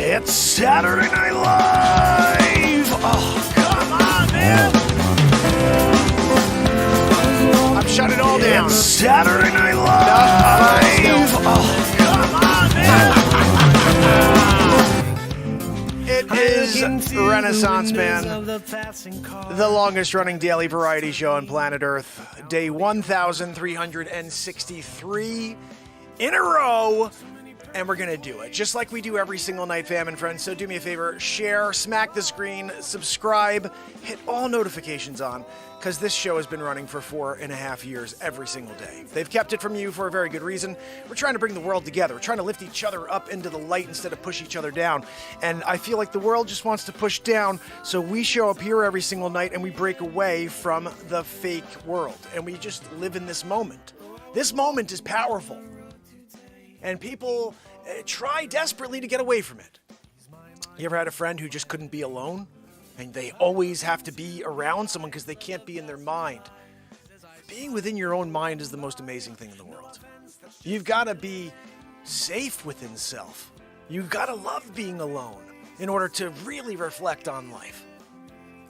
It's Saturday Night Live! Oh, come on, man! I'm shutting it all down. It's Saturday Night Live! Oh, come on, man! It is Renaissance Man, the longest running daily variety show on planet Earth. Day 1,363 in a row. And we're going to do it just like we do every single night, fam and friends. So do me a favor, share, smack the screen, subscribe, hit all notifications on, because this show has been running for 4.5 years every single day. They've kept it from you for a very good reason. We're trying to bring the world together. We're trying to lift each other up into the light instead of push each other down. And I feel like the world just wants to push down, so we show up here every single night and we break away from the fake world. And we just live in this moment. This moment is powerful. And people try desperately to get away from it. You ever had a friend who just couldn't be alone? And they always have to be around someone because they can't be in their mind. Being within your own mind is the most amazing thing in the world. You've got to be safe within self. You've got to love being alone in order to really reflect on life.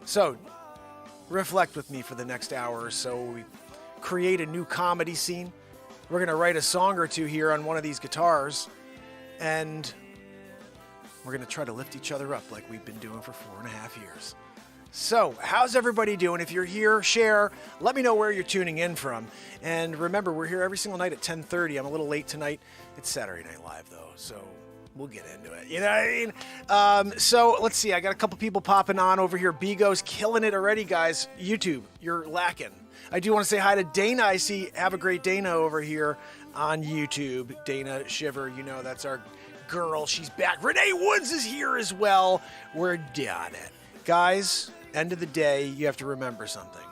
So, reflect with me for the next hour or so. We create a new comedy scene. We're going to write a song or two here on one of these guitars, and we're going to try to lift each other up like we've been doing for 4.5 years. So, how's everybody doing? If you're here, share. Let me know where you're tuning in from. And remember, we're here every single night at 10:30. I'm a little late tonight. It's Saturday Night Live, though, so we'll get into it. You know what I mean? So, let's see. I got a couple people popping on over here. Bigo's killing it already, guys. YouTube, you're lacking. I do want to say hi to Dana. I see Have a Great Dana over here on YouTube. Dana Shiver, you know, that's our girl. She's back. Renee Woods is here as well. We're doing it. Guys, end of the day, you have to remember something.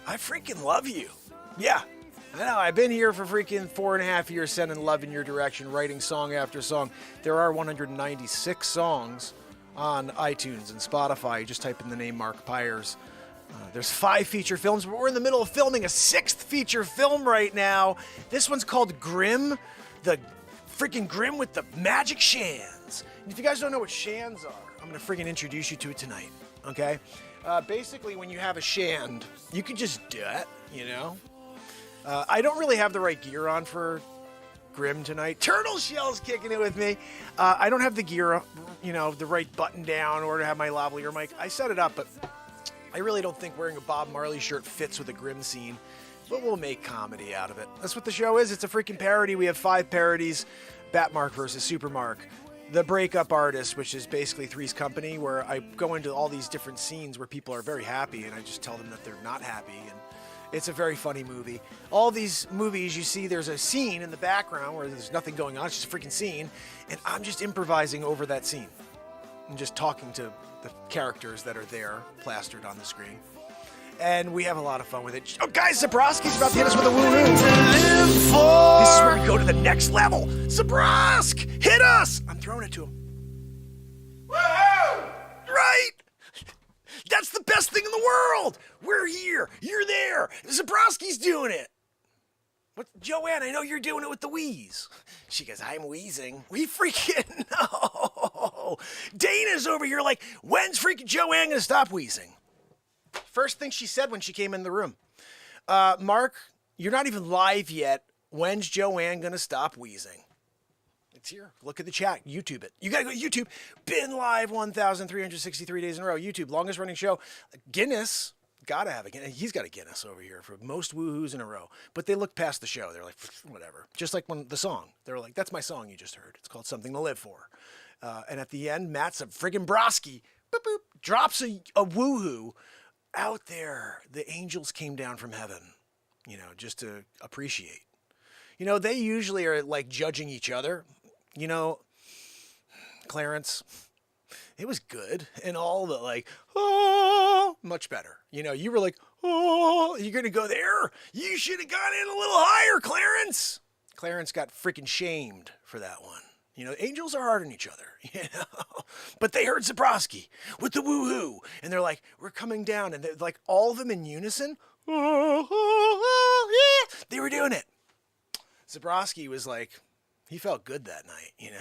I freaking love you. Yeah, I know. I've been here for freaking 4.5 years sending love in your direction, writing song after song. There are 196 songs on iTunes and Spotify. You just type in the name Mark Pires. There's 5 feature films, but we're in the middle of filming a 6th feature film right now. This one's called Grimm, the freaking Grimm with the magic shands. And if you guys don't know what shands are, I'm going to freaking introduce you to it tonight, okay? Basically, when you have a shand, you can just do it, you know? I don't really have the right gear on for Grimm tonight. Turtle Shell's kicking it with me. I don't have the gear, you know, the right button down or to have my lavalier mic. I set it up, but I really don't think wearing a Bob Marley shirt fits with a Grimm scene, but we'll make comedy out of it. That's what the show is. It's a freaking parody. We have 5 parodies. Batmark versus Supermark. The Breakup Artist, which is basically Three's Company, where I go into all these different scenes where people are very happy, and I just tell them that they're not happy, and it's a very funny movie. All these movies, you see there's a scene in the background where there's nothing going on. It's just a freaking scene, and I'm just improvising over that scene and just talking to the characters that are there plastered on the screen. And we have a lot of fun with it. Oh, guys, Zabrowski's about to hit us with a woo-hoo. This is where we go to the next level. Zabrosk, hit us! I'm throwing it to him. Woo-hoo! Right? That's the best thing in the world. We're here. You're there. Zabrowski's doing it. What, Joanne, I know you're doing it with the wheeze. She goes, I'm wheezing. We freaking know. Dana's over here like, when's freaking Joanne going to stop wheezing? First thing she said when she came in the room. Mark, you're not even live yet. When's Joanne going to stop wheezing? It's here. Look at the chat. YouTube it. You got to go to YouTube. Been live 1,363 days in a row. YouTube, longest running show. Guinness. Gotta have a Guinness. He's got a Guinness over here for most woohoos in a row. But they look past the show. They're like, whatever. Just like when the song. They're like, that's my song you just heard. It's called Something to Live For. And at the end, Matt's a friggin' brosky. Boop, boop, drops a woohoo. Out there, the angels came down from heaven, you know, just to appreciate. You know, they usually are like judging each other. You know, Clarence, it was good and all, but like, oh, much better. You know, you were like, oh, you're going to go there? You should have gone in a little higher, Clarence. Clarence got freaking shamed for that one. You know, angels are hard on each other, you know. But they heard Zabrowski with the woohoo, and they're like, we're coming down. And they're like, all of them in unison. Oh, oh, oh, yeah. They were doing it. Zabrowski was like, he felt good that night, you know.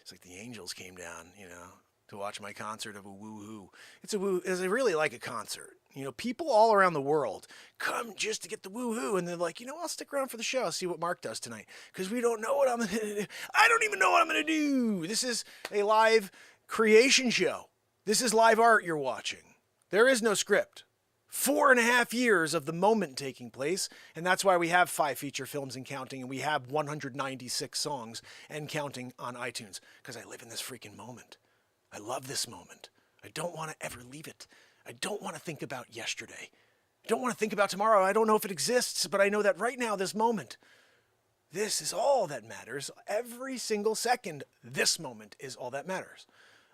It's like the angels came down, you know, to watch my concert of a woo-hoo. It's really like a concert. You know, people all around the world come just to get the woo-hoo, and they're like, you know, I'll stick around for the show, see what Mark does tonight, because we don't know what I'm going to do. I don't even know what I'm going to do. This is a live creation show. This is live art you're watching. There is no script. 4.5 years of the moment taking place, and that's why we have 5 feature films and counting, and we have 196 songs and counting on iTunes, because I live in this freaking moment. I love this moment. I don't want to ever leave it. I don't want to think about yesterday. I don't want to think about tomorrow. I don't know if it exists, but I know that right now, this moment, this is all that matters. Every single second, this moment is all that matters.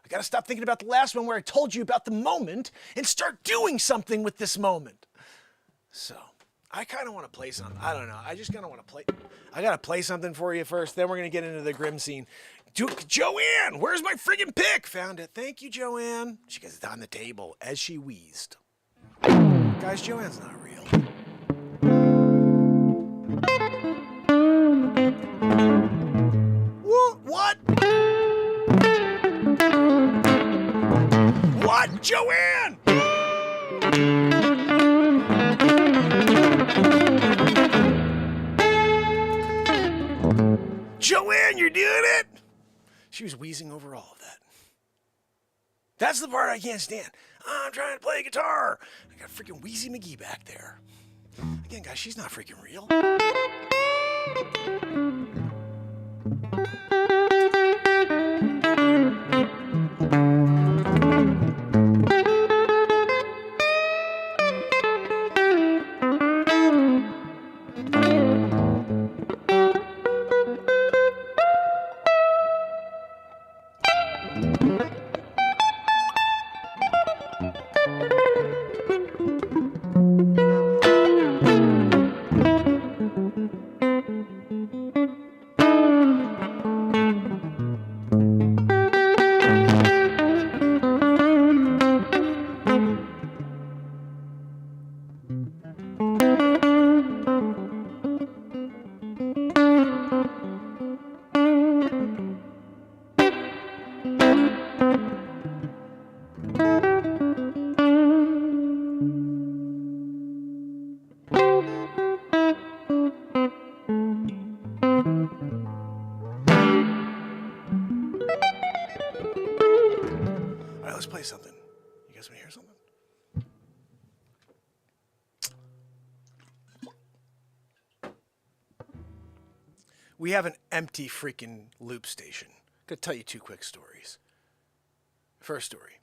I got to stop thinking about the last one where I told you about the moment and start doing something with this moment. So, I kind of want to play something. I don't know. I just kind of want to play. I got to play something for you first. Then we're going to get into the Grimm scene. Joanne, where's my friggin' pick? Found it. Thank you, Joanne. She gets it on the table as she wheezed. Guys, Joanne's not real. What? What? Joanne! Joanne, you're doing it? She was wheezing over all of that. That's the part I can't stand. I'm trying to play guitar. I got freaking Wheezy McGee back there. Again, guys, she's not freaking real. Something. You guys want to hear something? We have an empty freaking loop station. I'm going to tell you 2 quick stories. First story.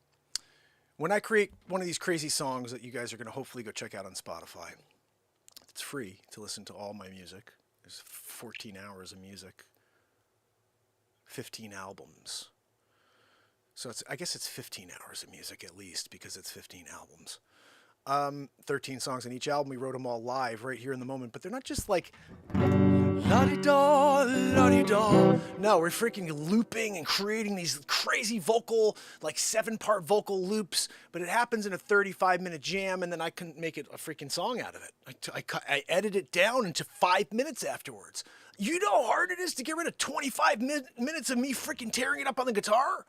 When I create one of these crazy songs that you guys are going to hopefully go check out on Spotify, it's free to listen to all my music. There's 14 hours of music, 15 albums. So I guess it's 15 hours of music at least, because it's 15 albums. 13 songs on each album. We wrote them all live right here in the moment, but they're not just like la-di-da, la-di-da. No, we're freaking looping and creating these crazy vocal, like 7-part vocal loops, but it happens in a 35-minute jam, and then I couldn't make it a freaking song out of it. I edit it down into 5 minutes afterwards. You know how hard it is to get rid of 25 minutes of me freaking tearing it up on the guitar?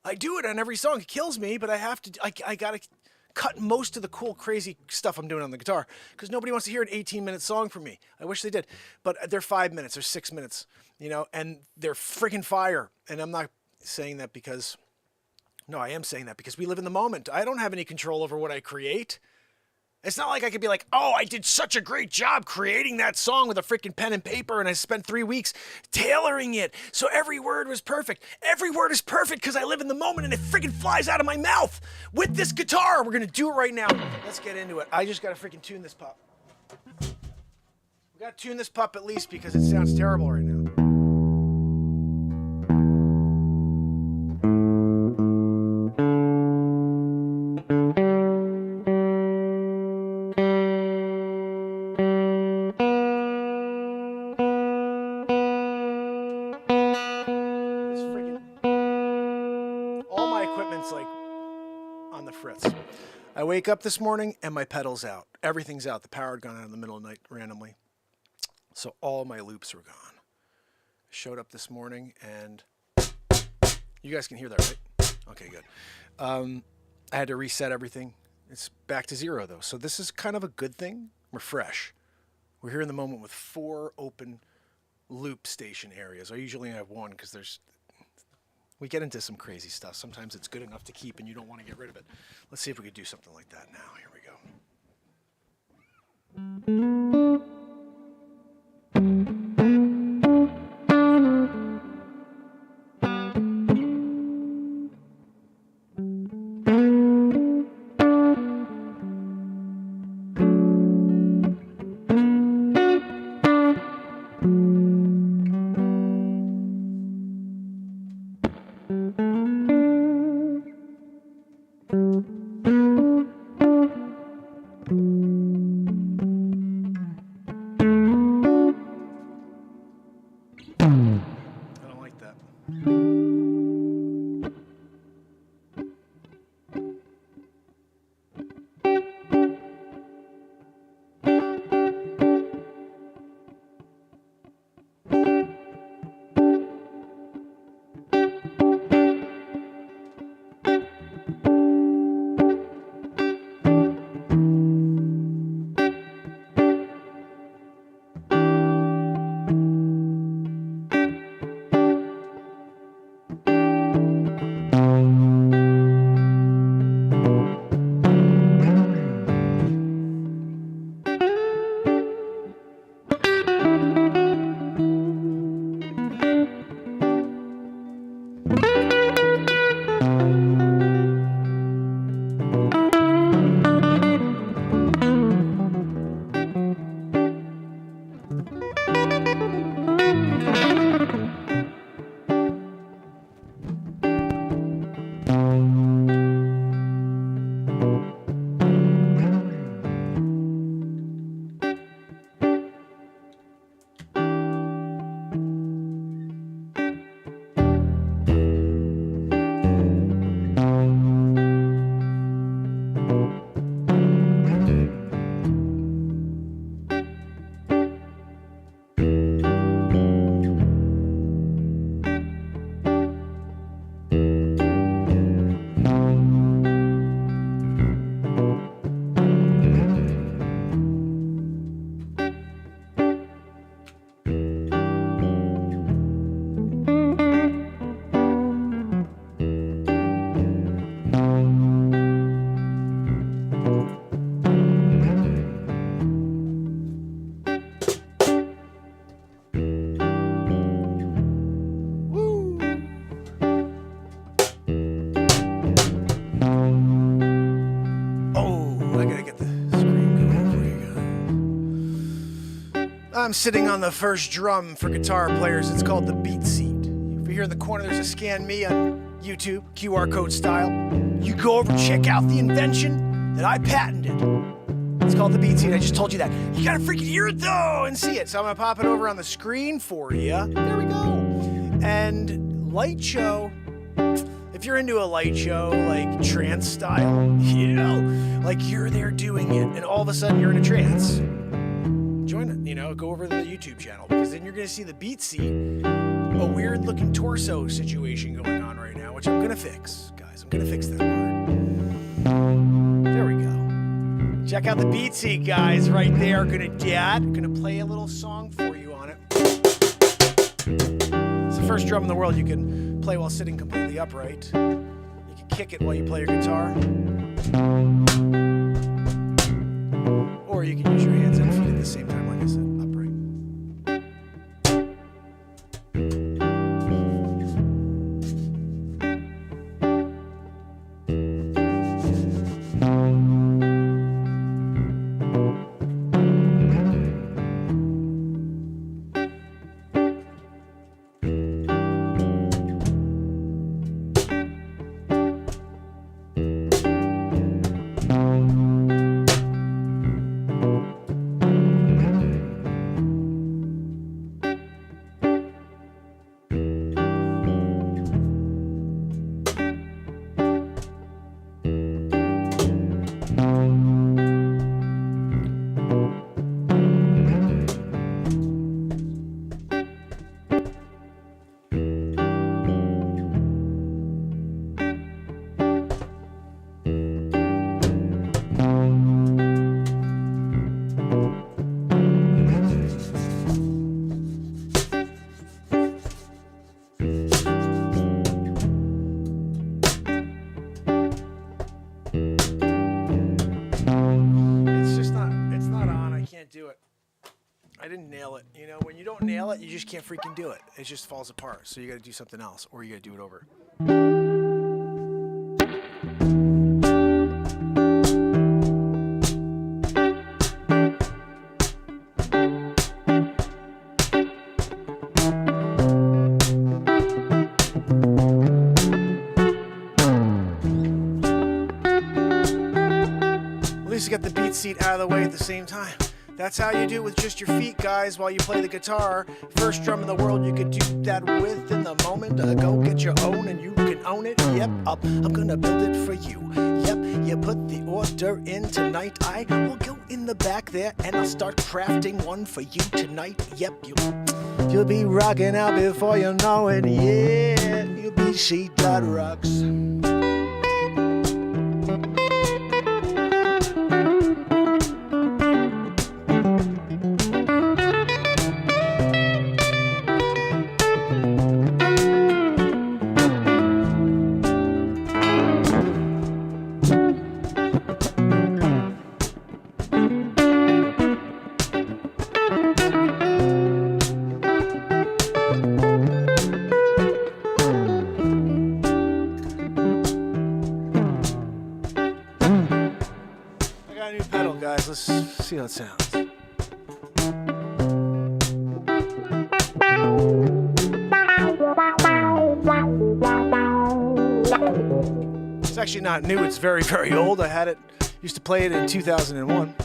I do it on every song. It kills me, but I have to. I gotta cut most of the cool, crazy stuff I'm doing on the guitar, because nobody wants to hear an 18-minute song from me. I wish they did, but they're 5 minutes or 6 minutes, you know, and they're freaking fire. And I'm not saying that because, no, I am saying that because we live in the moment. I don't have any control over what I create. It's not like I could be like, oh, I did such a great job creating that song with a freaking pen and paper, and I spent 3 weeks tailoring it so every word was perfect. Every word is perfect because I live in the moment, and it freaking flies out of my mouth with this guitar. We're going to do it right now. Let's get into it. I just got to freaking tune this pup. We got to tune this pup at least because it sounds terrible right now. I wake up this morning and my pedal's out. Everything's out. The power had gone out in the middle of the night randomly. So all my loops were gone. I showed up this morning and you guys can hear that, right? Okay, good. I had to reset everything. It's back to zero though. So this is kind of a good thing. We're fresh. We're here in the moment with 4 open loop station areas. I usually have 1 because we get into some crazy stuff. Sometimes it's good enough to keep and you don't want to get rid of it. Let's see if we could do something like that now. Here we go. I'm sitting on the first drum for guitar players. It's called the beat seat. Over here in the corner, there's a Scan Me on YouTube, QR code style. You go over and check out the invention that I patented. It's called the beat seat. I just told you that. You gotta freaking hear it though and see it. So I'm gonna pop it over on the screen for you. There we go. And light show. If you're into a light show, like trance style, you know, like you're there doing it and all of a sudden you're in a trance. Join it, you know, go over to the YouTube channel because then you're going to see the beat seat, a weird looking torso situation going on right now, which I'm going to fix, guys. I'm going to fix that part. There we go. Check out the beat seat, guys, right there. Going to play a little song for you on it. It's the first drum in the world you can play while sitting completely upright. You can kick it while you play your guitar. Or you can use your hands and feet at the same time, like I said, upright. didn't nail it. You know, when you don't nail it, you just can't freaking do it. It just falls apart. So you got to do something else, or you got to do it over. Get the beat seat out of the way at the same time. That's how you do it with just your feet, guys, while you play the guitar. First drum in the world you could do that with in the moment. Go get your own and you can own it. Yep, I'm gonna build it for you. Yep, you put the order in tonight. I will go in the back there and I'll start crafting one for you tonight. Yep, you'll be rocking out before you know it. Yeah, you'll be sheet that rocks. Let's see how it sounds. It's actually not new. It's very, very old. I had it, used to play it in 2001.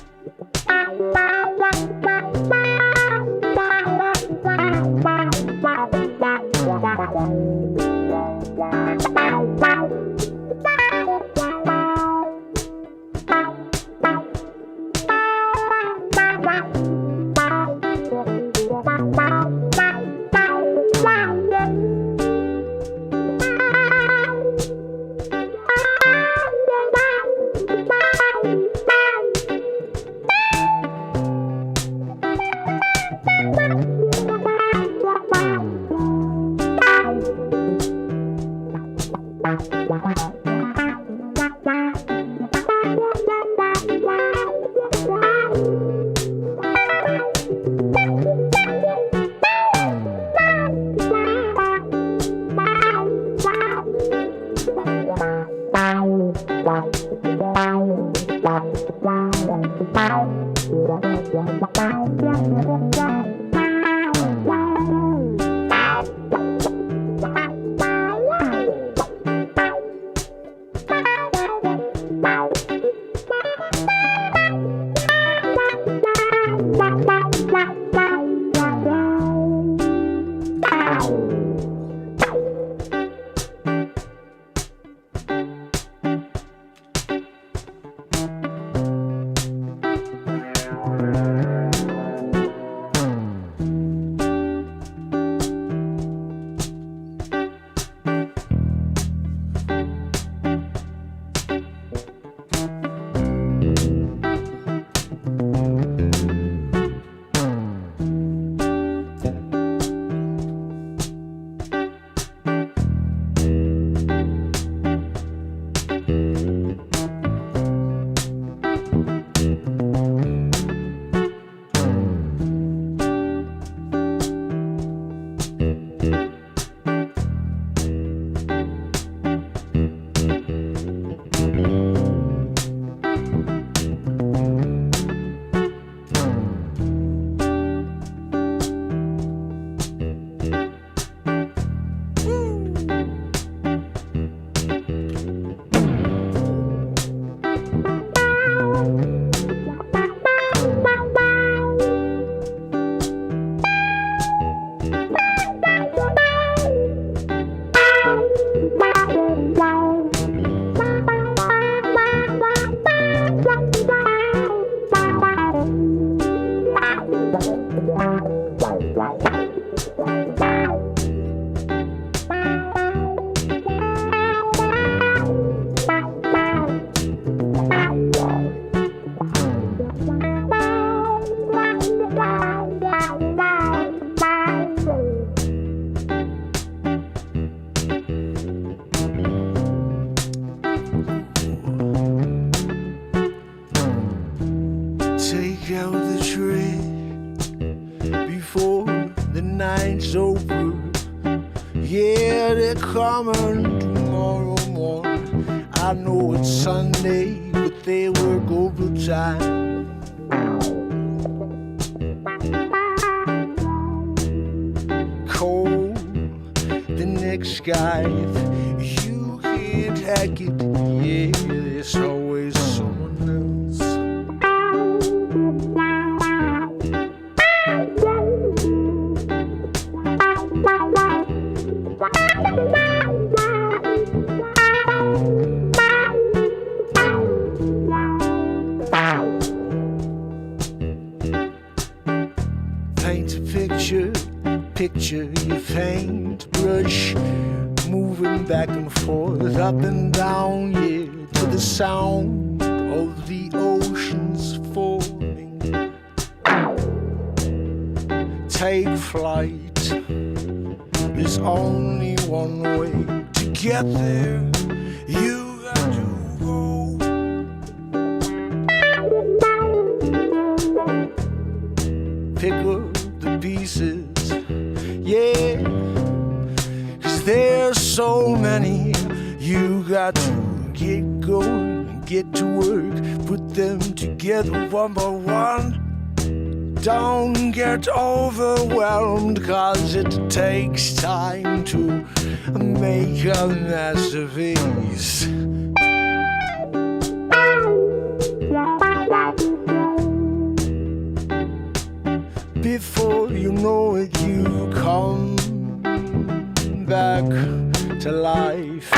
over. Yeah, they're coming tomorrow morning. I know it's Sunday, but they work overtime. Cold, the next guy, if you can't hack it, yeah, there's always someone else. Paint a picture you paintbrush, moving back and forth, up and down, yeah, to the sound of the oceans forming. Take flight, there's only one way to get there. You got to go. Pick up the pieces, yeah, 'cause there's so many. You got to get going, get to work, put them together one by one. Don't get overwhelmed, 'cause it takes time to make a masterpiece. Before you know it, you come back to life.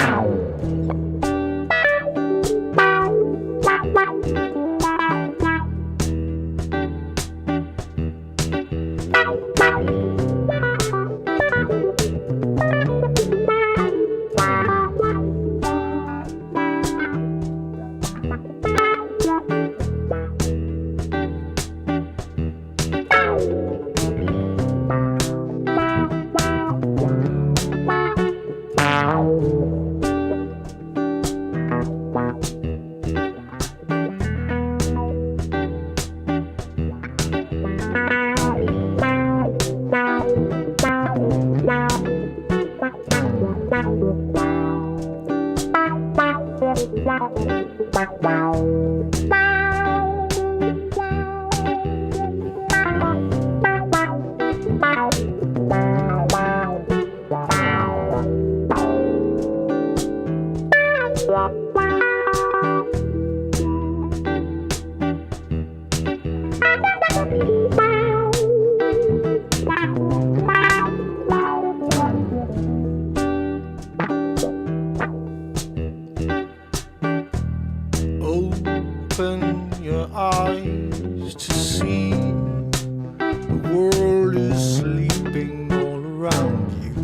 Open your eyes to see the world is sleeping all around you.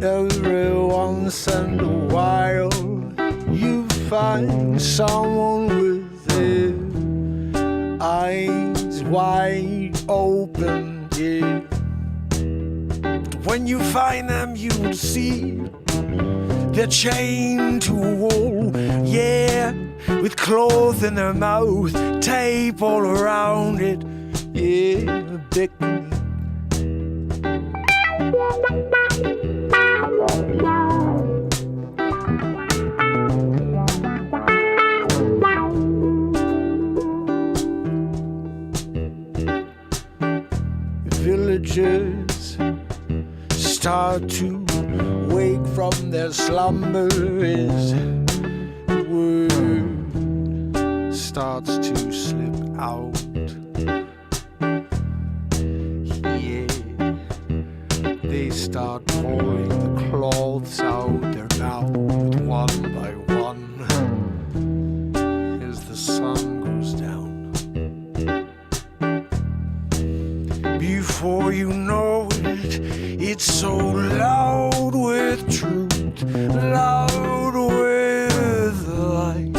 Every once in a while you find someone with their eyes wide open, yeah. When you find them, you'll see they're chained to a wall, yeah, with cloth in their mouth, tape all around it, yeah, beckoning. Villagers start to wake from their slumber as the word starts to slip out. Yeah, they start pulling the cloths out their mouth one by one as the sun goes down. Before you know it, it's so loud with truth, loud with light,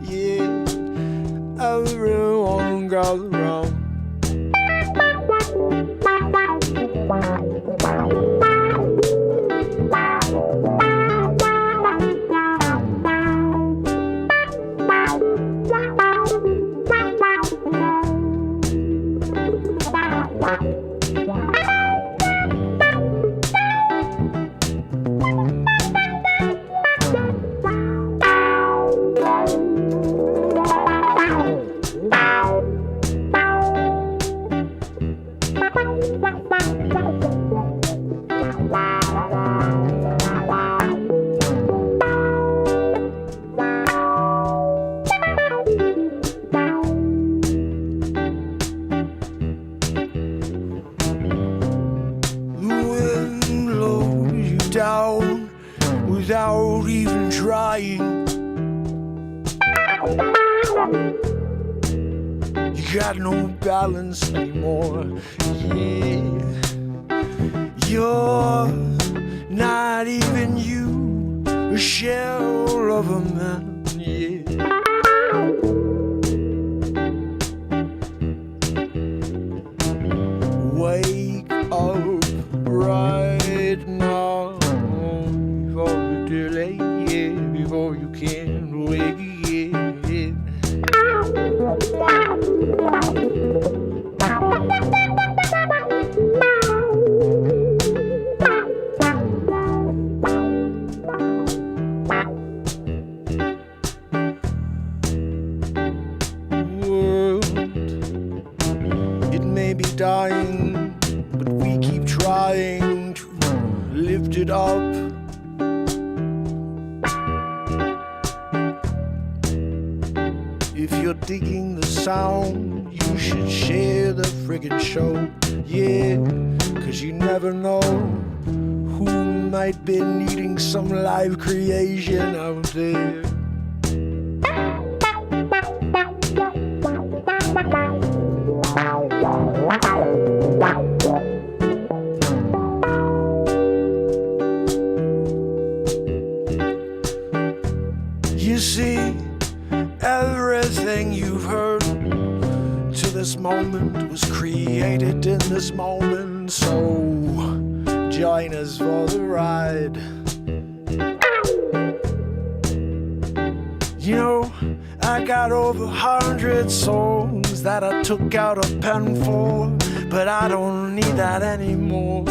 yeah, everyone gather round. down without even trying. You got no balance anymore, yeah. You're not even you, a shell of a man, yeah. Wake up right now before you delay, yeah, before you can wake, yeah. Dying, but we keep trying to lift it up. If you're digging the sound, you should share the friggin' show, yeah, 'cause you never know who might be needing some live creation out there. You see, everything you've heard to this moment was created in this moment, so join us for the ride. You know, I got over 100 songs that I took out a pen for, but I don't need that anymore.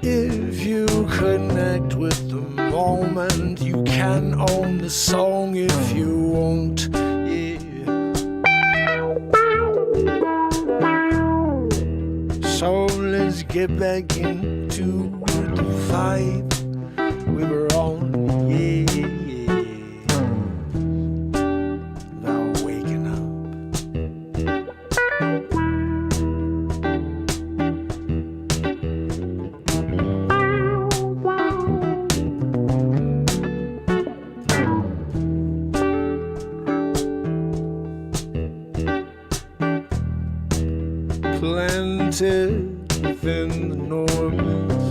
If you connect with the moment, you can own the song if you want, yeah. So let's get back into the vibe we were on, yeah, yeah. Now waking up. Planted within the norms,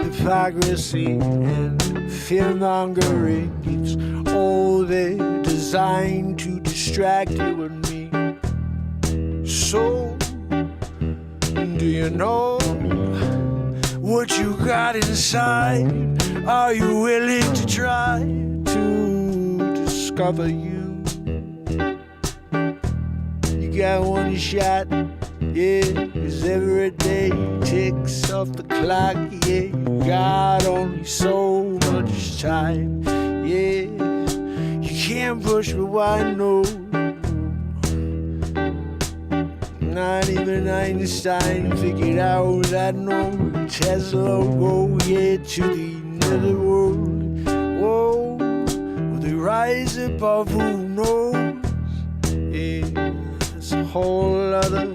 hypocrisy and fear-mongering, it's all they're designed to distract you and me. So, do you know what you got inside? Are you willing to try to discover you? You got one shot, yeah, 'cause every day ticks off the clock, yeah. You got only so much time, yeah. You can't push me, why no? Not even Einstein figured out that no Tesla go, yeah, to the netherworld. Whoa, will they rise above, who knows? Yeah, it's a whole other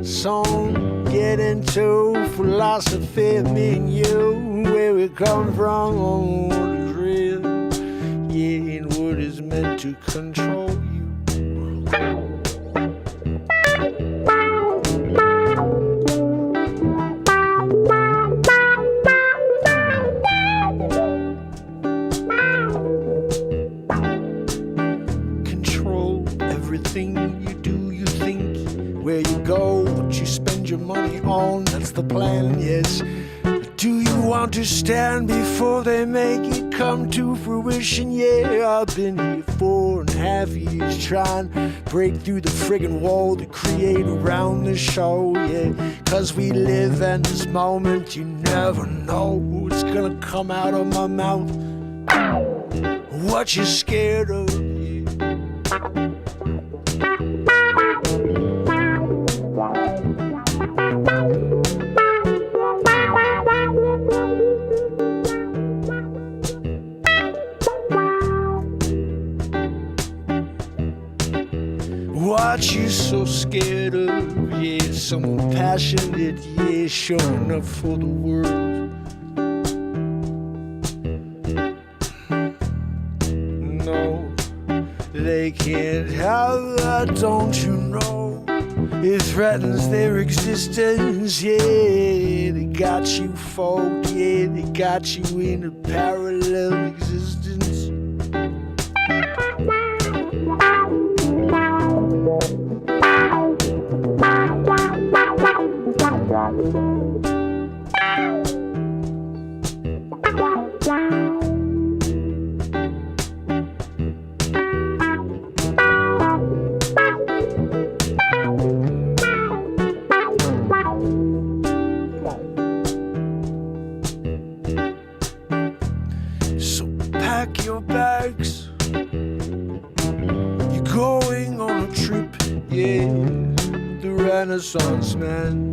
song. Get into philosophy, me and you, where we come from, on what is real, yeah, and what is meant to control you. Control everything you do, you think, where you go, what you spend your money on, that's the plan, yes. But do you understand before they make it come to fruition? Yeah, I've been here 4.5 years trying to break through the friggin' wall to create around the show, yeah. 'Cause we live in this moment, you never know what's gonna come out of my mouth, what you scared of, yeah. What you're so scared of, yeah, someone passionate, yeah, showing up for the world. No, they can't have that, don't you know? It threatens their existence, yeah. They got you fogged, yeah, they got you in a parallel existence. So pack your bags, you're going on a trip, yeah, the Renaissance Man.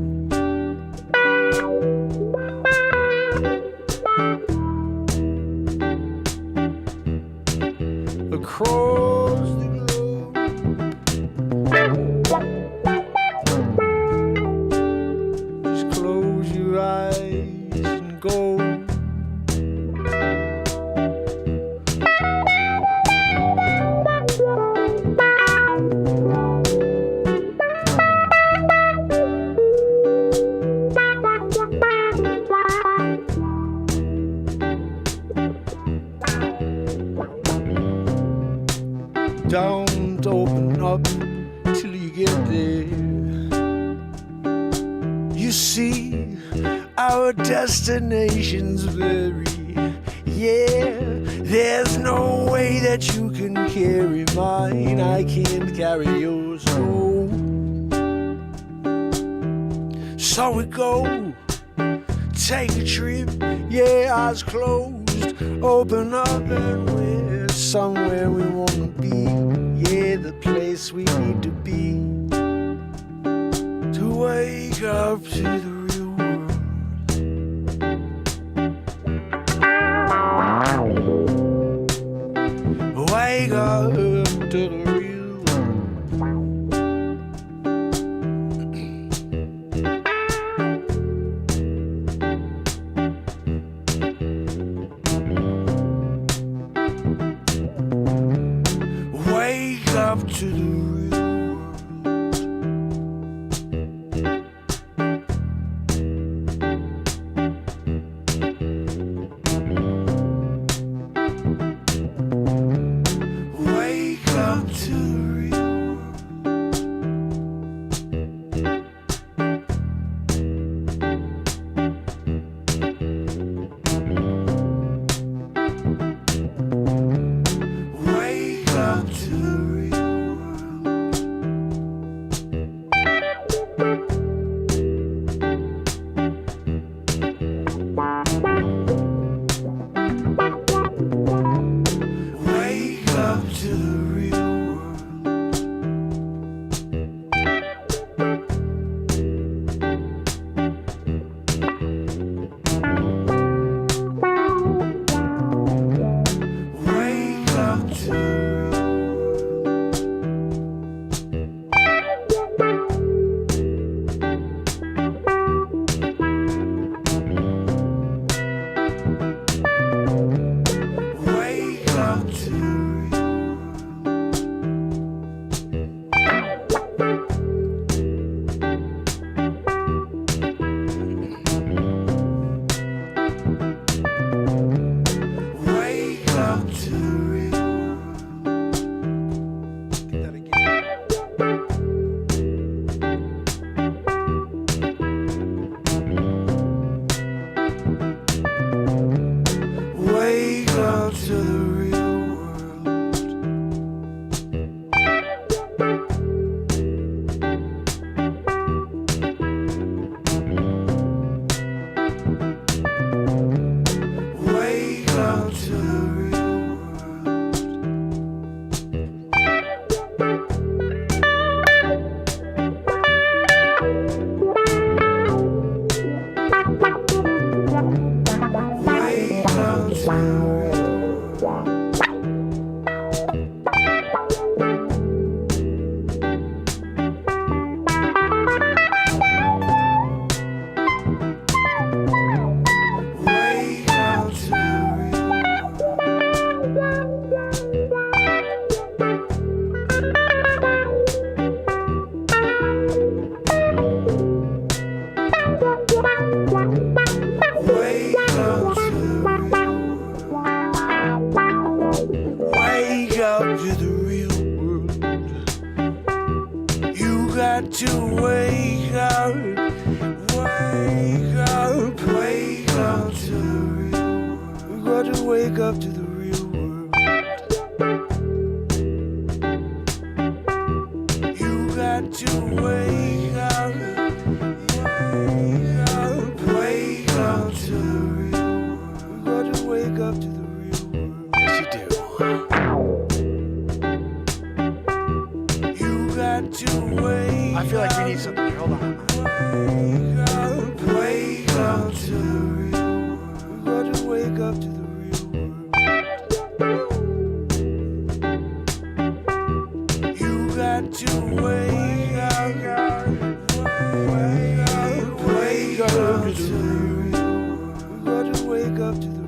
Across the globe, just close your eyes and go. Don't open up till you get there. You see, our destinations vary. Yeah, there's no way that you can carry mine. I can't carry yours, no. So we go, take a trip, yeah, eyes closed, open up and we're somewhere we wanna be. Yeah, the place we need to be to wake up to the real world. Wake up to the real world. Wake up to the real world. got to wake up, wake up, wake up to the real world. You got to wake up to the real world. You got to wake up, wake up, wake up to the real world. You got to wake up to the real world. Yes, you do. You got to wake I feel like we need something here. Hold on. wake up to the real world. You got to wake up to the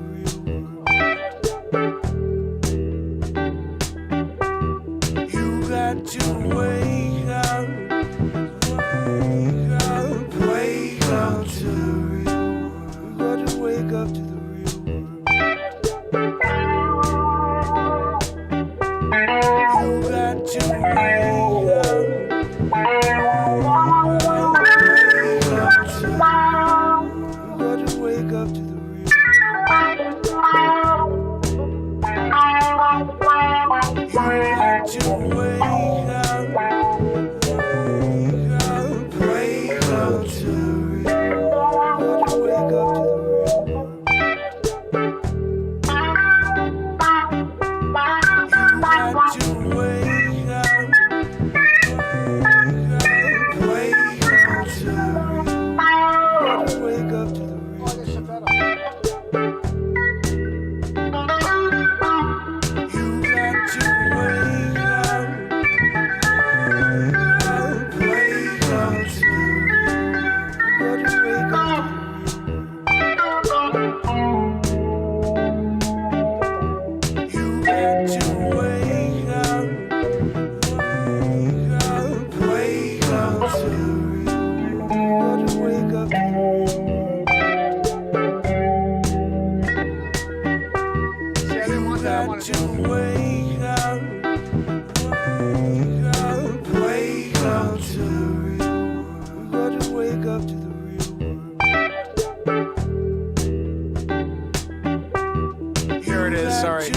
real world. You got to wake up, wake up to the real world. You got to wake up to the real world. You got to wake up, wake up to the real world. You got to wake up to the real world. You got to wake up, wake up to the real world. You got to wake up to the real world. You got to wake up, wake up to the real world. You got to wake up to the real world. Here it is. Sorry.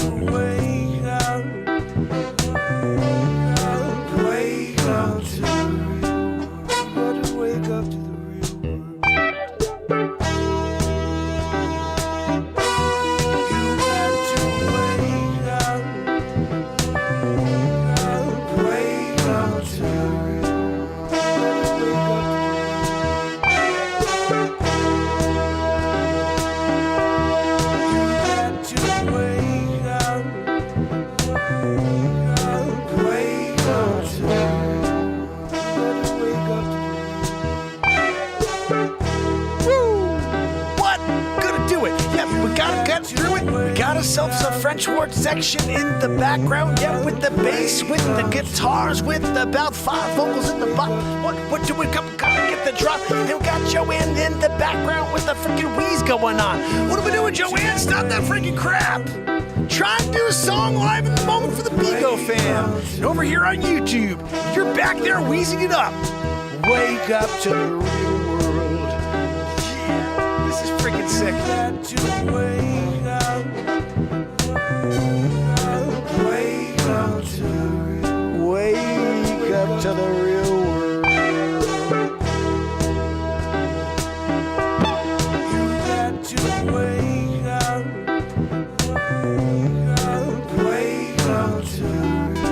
Ourselves a French horn section in the background, yeah, with the bass, with the guitars, with about 5 vocals in the bottom. What do we gotta get the drop? And we got Joanne in the background with the freaking wheeze going on. What are we doing, Joanne? Stop that freaking crap! Try and do a song live in the moment for the Bigo fam. And over here on YouTube, you're back there wheezing it up. Wake up to the real world. Yeah, this is freaking sick. Wake up. Wake up to the real. Wake up to the real world. You got to wake up. Wake up to the real.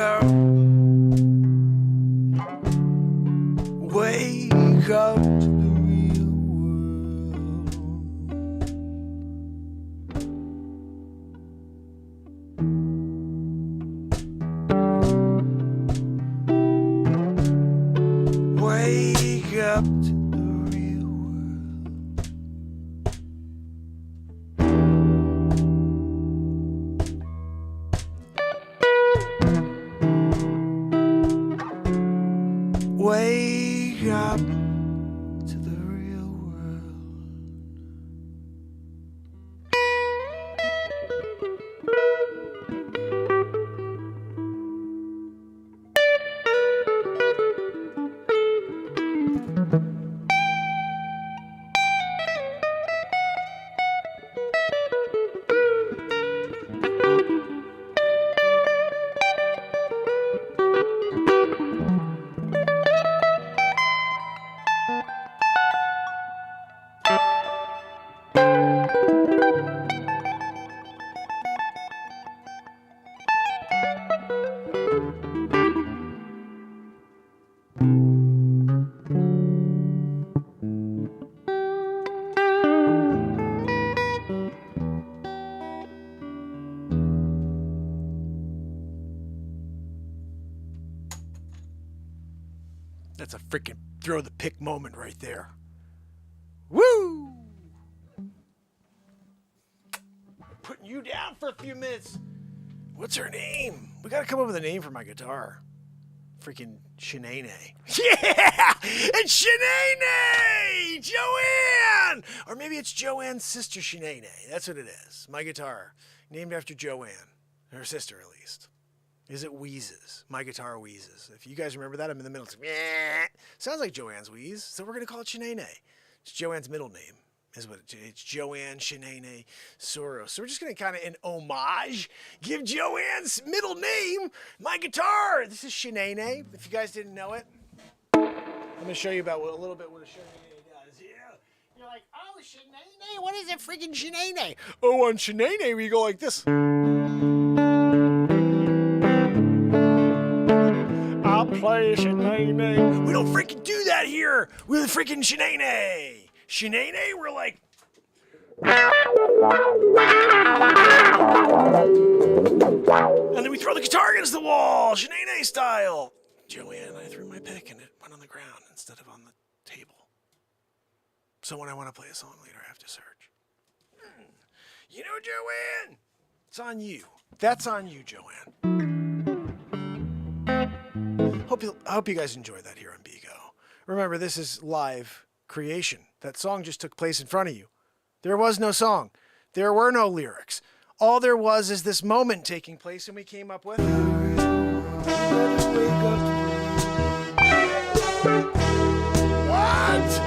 up. Wake up to the real world. Wake up to the real world. Wake up to the real world. That's a freaking throw the pick moment right there. Woo! Putting you down for a few minutes. What's her name? We gotta come up with a name for my guitar. Freaking Shanae. Yeah! It's Shanae! Joanne! Or maybe it's Joanne's sister Shanae. That's what it is. My guitar. Named after Joanne. Her sister, at least. Is it wheezes? My guitar wheezes. If you guys remember that, I'm in the middle. It's sounds like Joanne's wheeze, so we're going to call it Shanae. It's Joanne's middle name. Is what it's Joanne Shanae Soros. So we're just going to kind of, in homage, give Joanne's middle name my guitar. This is Shanae, if you guys didn't know it. I'm going to show you about a little bit what a Shanae does. Yeah. You're like, oh, Shanae? What is a freaking Shanae? Oh, on Shanae, we go like this. I'll play Shanae. We don't freaking do that here with freaking Shanae. Shanae, we're like. And then we throw the guitar against the wall, Shanae style. Joanne, I threw my pick and it went on the ground instead of on the table. So when I want to play a song later, I have to search. You know, Joanne, it's on you. That's on you, Joanne. I hope you guys enjoy that here on Bigo. Remember, this is live creation. That song just took place in front of you. There was no song. There were no lyrics. All there was is this moment taking place, and we came up with... What?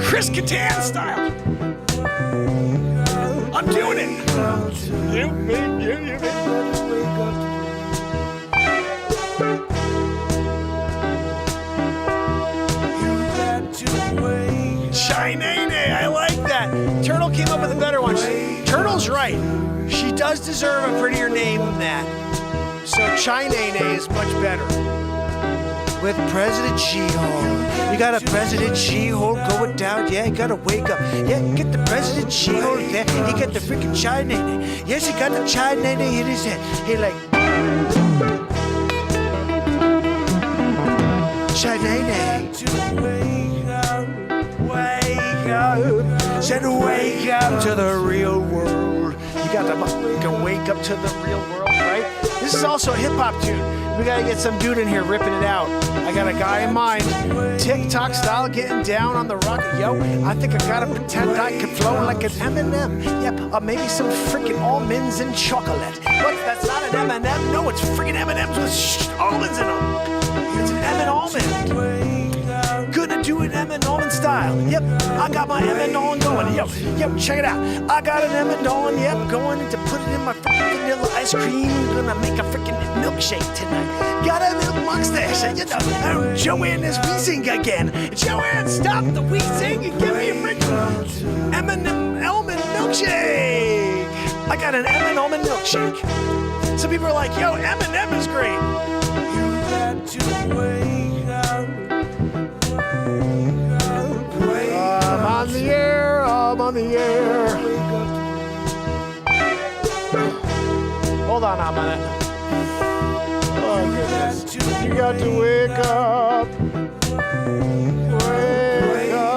Chris Kattan style. I'm doing it. You, me. Shanae, I like that. Turtle came up with a better one. Turtle's right. She does deserve a prettier name than that. So Shanae is much better. With President She-Hulk. You got a President She-Hulk going down. Yeah, you gotta wake up. Yeah, get the President She-Hulk there. He got the freaking Shanae. Yes, he got the Shanae in his head. He like... Shanae. Said wake up to the real world. You got to wake up to the real world, right? This is also a hip-hop tune. We got to get some dude in here ripping it out. I got a guy in mind. TikTok style, getting down on the rock. Yo, I think I got to pretend I can flow like an M&M. Yep, or maybe some freaking almonds and chocolate. What? That's not an M&M? No, it's freaking M&Ms with almonds in them. It's an M and almond. Gonna do an M and Nolan style. Yep, I got my M and Nolan going. Yo, check it out. I got an M and Nolan. Yep, going to put it in my freaking vanilla ice cream. Gonna make a freaking milkshake tonight. Got a little mustache. You know, Joanne is wheezing again. Joanne, stop the wheezing and give me a freaking M and almond milkshake. I got an M and almond milkshake. Some people are like, yo, Eminem is great. You got to wake up. I'm on the air, I'm on the air. Hold on a minute. Oh, goodness. You got to wake up. Wake up.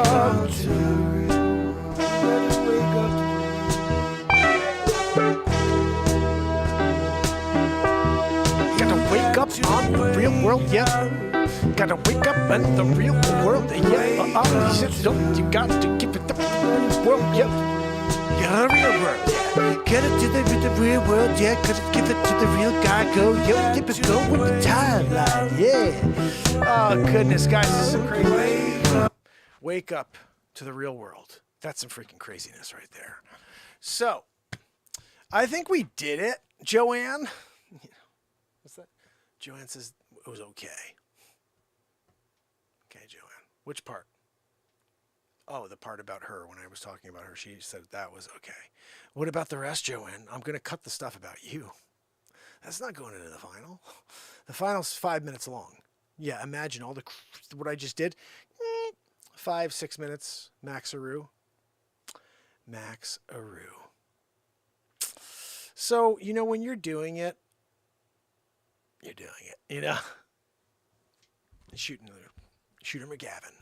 Gotta wake up on the real world, yeah. Gotta wake up in the real world, yeah. You got to give it the real world, yeah. Yeah, the real world, yeah. Get it to the real world, yeah. Gotta give it to the real guy, go, yo, dip it, go with the timeline, yeah. Oh, goodness, guys, this is some crazy. Wake up to the real world. That's some freaking craziness right there. So, I think we did it, Joanne. What's that? Joanne says it was okay. Okay, Joanne. Which part? Oh, the part about her. When I was talking about her, she said that was okay. What about the rest, Joanne? I'm going to cut the stuff about you. That's not going into the final. The final's 5 minutes long. Yeah, imagine all what I just did. 5-6 minutes. Max-a-roo. Max-a-roo. So, you know, when you're doing it, you know. Shooter McGavin.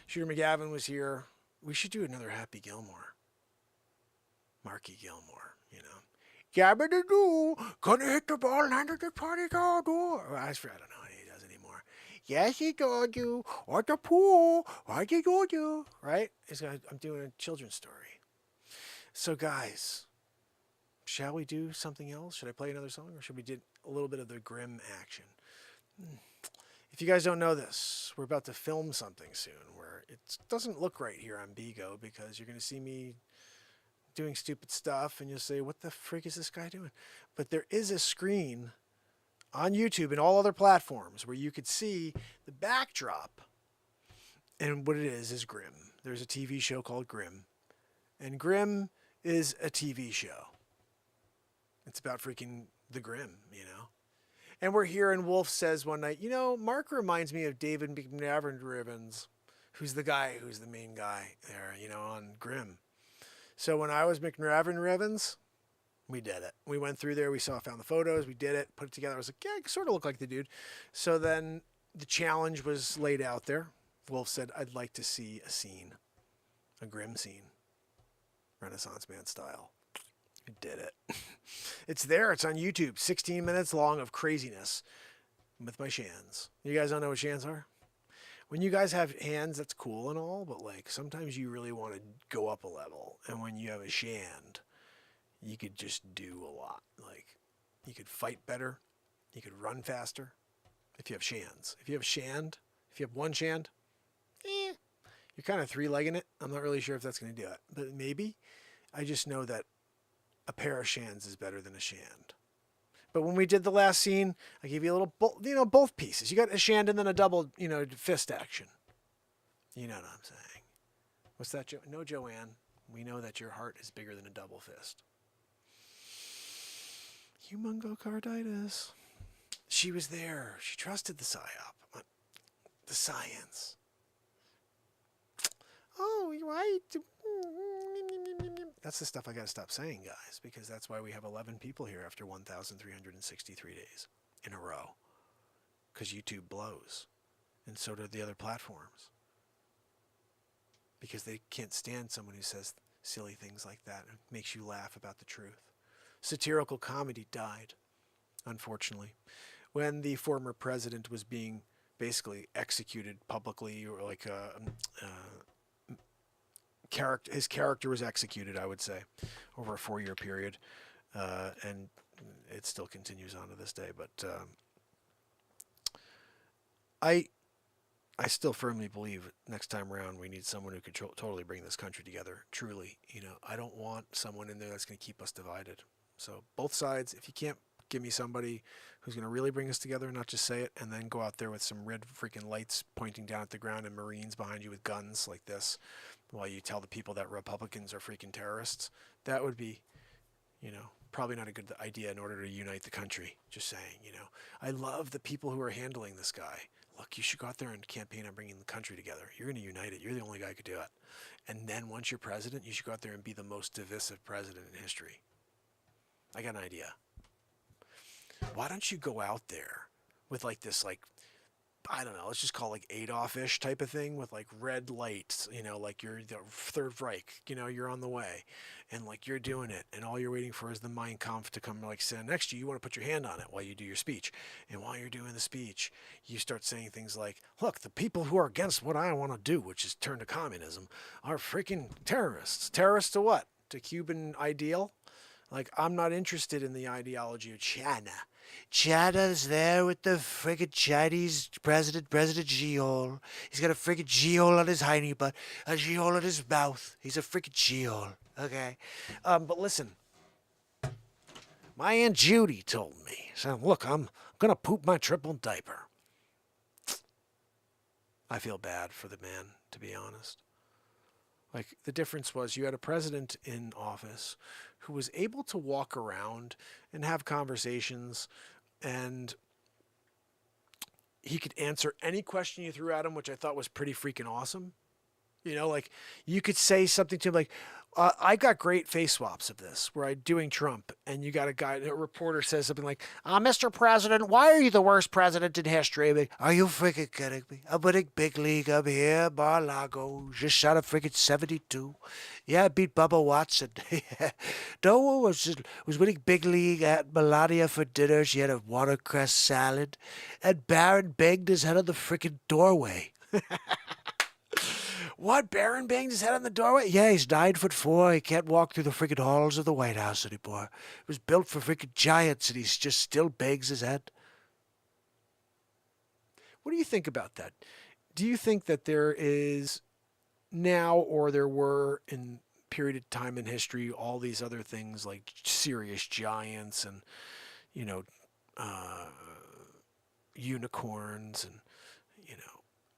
Shooter McGavin was here. We should do another Happy Gilmore. Marky Gilmore, you know. Gabba da doo, gonna hit the ball and under the party door. I don't know what he does anymore. Yes, he told you. Or the pool. Or he told you. Right? I'm doing a children's story. So, guys, shall we do something else? Should I play another song? Or should we do a little bit of the Grimm action? If you guys don't know this, we're about to film something soon where it doesn't look right here on Bigo because you're going to see me doing stupid stuff and you'll say, what the frick is this guy doing? But there is a screen on YouTube and all other platforms where you could see the backdrop. And what it is Grimm. There's a TV show called Grimm. And Grimm is a TV show. It's about freaking the Grimm, you know. And we're here, and Wolf says one night, you know, Mark reminds me of David McNavin-Rivens, who's the main guy there, you know, on Grimm. So when I was McNavin-Rivens, we did it. We went through there, found the photos, we did it, put it together. I was like, yeah, I sort of look like the dude. So then the challenge was laid out there. Wolf said, I'd like to see a scene, a Grimm scene, Renaissance Man style. We did it. It's there. It's on YouTube. 16 minutes long of craziness with my shans. You guys don't know what shans are? When you guys have hands, that's cool and all, but like sometimes you really want to go up a level. And when you have a shand, you could just do a lot. Like you could fight better. You could run faster if you have shans. If you have one shand, you're kind of three-legging it. I'm not really sure if that's going to do it, but maybe. I just know that a pair of shands is better than a shand. But when we did the last scene, I gave you a little, both pieces. You got a shand and then a double, fist action. You know what I'm saying. What's that, No, Joanne. We know that your heart is bigger than a double fist. Humongocarditis. She was there. She trusted the PSYOP. The science. Oh, you're right. That's the stuff I got to stop saying, guys, because that's why we have 11 people here after 1,363 days in a row. Because YouTube blows. And so do the other platforms. Because they can't stand someone who says silly things like that and makes you laugh about the truth. Satirical comedy died, unfortunately. When the former president was being basically executed publicly, or like his character was executed, I would say, over a 4-year period, and it still continues on to this day. But I still firmly believe next time around we need someone who could totally bring this country together. Truly, I don't want someone in there that's going to keep us divided. So both sides, if you can't give me somebody who's going to really bring us together, not just say it, and then go out there with some red freaking lights pointing down at the ground and Marines behind you with guns like this, while you tell the people that Republicans are freaking terrorists, that would be, probably not a good idea in order to unite the country. Just saying, you know. I love the people who are handling this guy. Look, you should go out there and campaign on bringing the country together. You're going to unite it. You're the only guy who could do it. And then once you're president, you should go out there and be the most divisive president in history. I got an idea. Why don't you go out there with like this, like, I don't know, let's just call it like Adolf-ish type of thing with like red lights, you know, like you're the Third Reich, you know, you're on the way and like you're doing it and all you're waiting for is the Mein Kampf to come like stand next to you. You want to put your hand on it while you do your speech. And while you're doing the speech, you start saying things like, look, the people who are against what I want to do, which is turn to communism, are freaking terrorists. Terrorists to what? To Cuban ideal? Like, I'm not interested in the ideology of China. China's there with the friggin' Chinese president, President Xi-hole. He's got a friggin' Xi-hole on his hiney butt, a Xi-hole on his mouth. He's a friggin' Xi-hole, okay? But listen, my Aunt Judy told me, so look, I'm gonna poop my triple diaper. I feel bad for the man, to be honest. Like, the difference was you had a president in office who was able to walk around and have conversations, and he could answer any question you threw at him, which I thought was pretty freaking awesome. You know, like, you could say something to him like, I got great face swaps of this, where I'm doing Trump, and you got a reporter says something like, Mr. President, why are you the worst president in history? Like, are you freaking kidding me? I'm winning big league. I'm here, Mar-a-Lago. Just shot a freaking 72. Yeah, I beat Bubba Watson. No, was winning big league at Melania for dinner. She had a watercress salad, and Barron banged his head on the freaking doorway. What? Barron banged his head on the doorway? Yeah, he's 9'4". He can't walk through the freaking halls of the White House anymore. It was built for freaking giants, and he just still bangs his head. What do you think about that? Do you think that there is now, or there were in period of time in history, all these other things like serious giants and, you know, unicorns and, you know,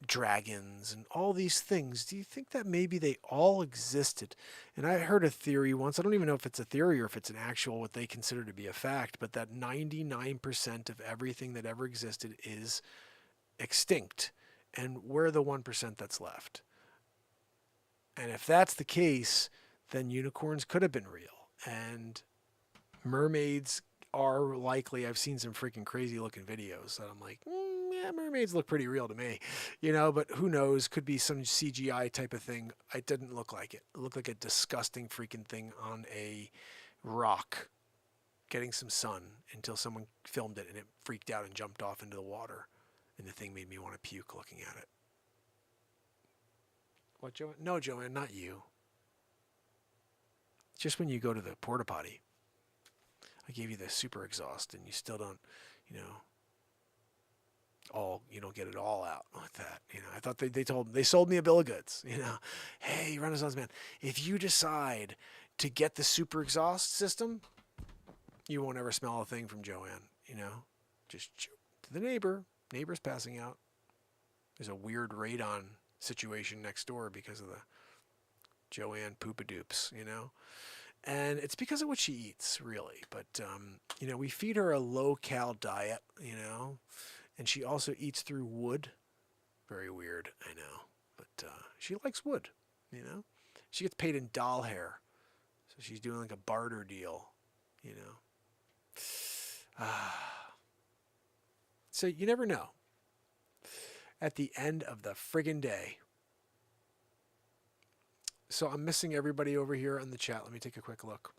dragons and all these things? Do you think that maybe they all existed? And I heard a theory once, I don't even know if it's a theory or if it's an actual what they consider to be a fact, but that 99% of everything that ever existed is extinct, and we're the 1% that's left. And if that's the case, then unicorns could have been real, and mermaids are likely. I've seen some freaking crazy looking videos that I'm like, yeah, mermaids look pretty real to me, you know, but who knows? Could be some CGI type of thing. It didn't look like it. It looked like a disgusting freaking thing on a rock getting some sun until someone filmed it and it freaked out and jumped off into the water, and the thing made me want to puke looking at it. What, Joanne? No, Joanne, not you. Just when you go to the porta potty. I gave you the super exhaust and you still don't, you know, you don't get it all out with that. You know, I thought they sold me a bill of goods, you know. Hey, Renaissance Man, if you decide to get the super exhaust system, you won't ever smell a thing from Joanne, you know. Just to the neighbor's passing out. There's a weird radon situation next door because of the Joanne poopadoops, you know. And it's because of what she eats, really. But, you know, we feed her a low-cal diet, you know. And she also eats through wood. Very weird, I know. But she likes wood, you know. She gets paid in doll hair. So she's doing like a barter deal, you know. So you never know. At the end of the friggin' day. So I'm missing everybody over here in the chat. Let me take a quick look.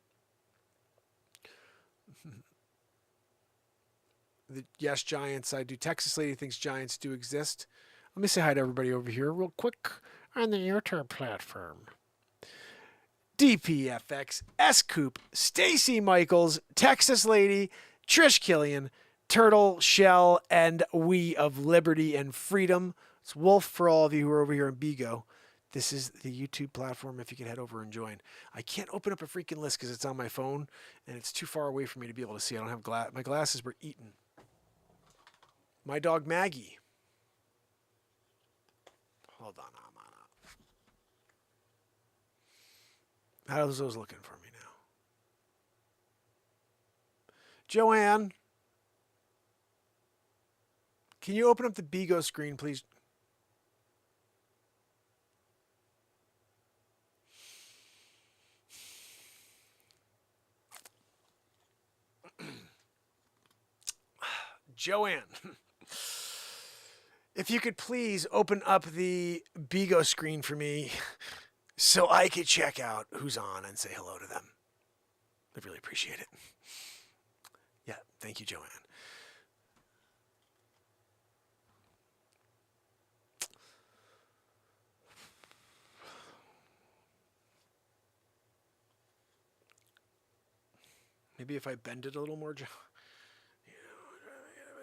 Yes, giants. I do. Texas Lady thinks giants do exist. Let me say hi to everybody over here real quick on the YouTube platform. DPFX, S-Coop, Stacy Michaels, Texas Lady, Trish Killian, Turtle, Shell, and We of Liberty and Freedom. It's Wolf for all of you who are over here in Bigo. This is the YouTube platform if you can head over and join. I can't open up a freaking list because it's on my phone and it's too far away for me to be able to see. I don't have my glasses were eaten. My dog Maggie. Hold on, I'm on up. How's those looking for me now? Joanne, can you open up the Bigo screen, please? Joanne, if you could please open up the Bigo screen for me so I could check out who's on and say hello to them. I'd really appreciate it. Yeah, thank you, Joanne. Maybe if I bend it a little more,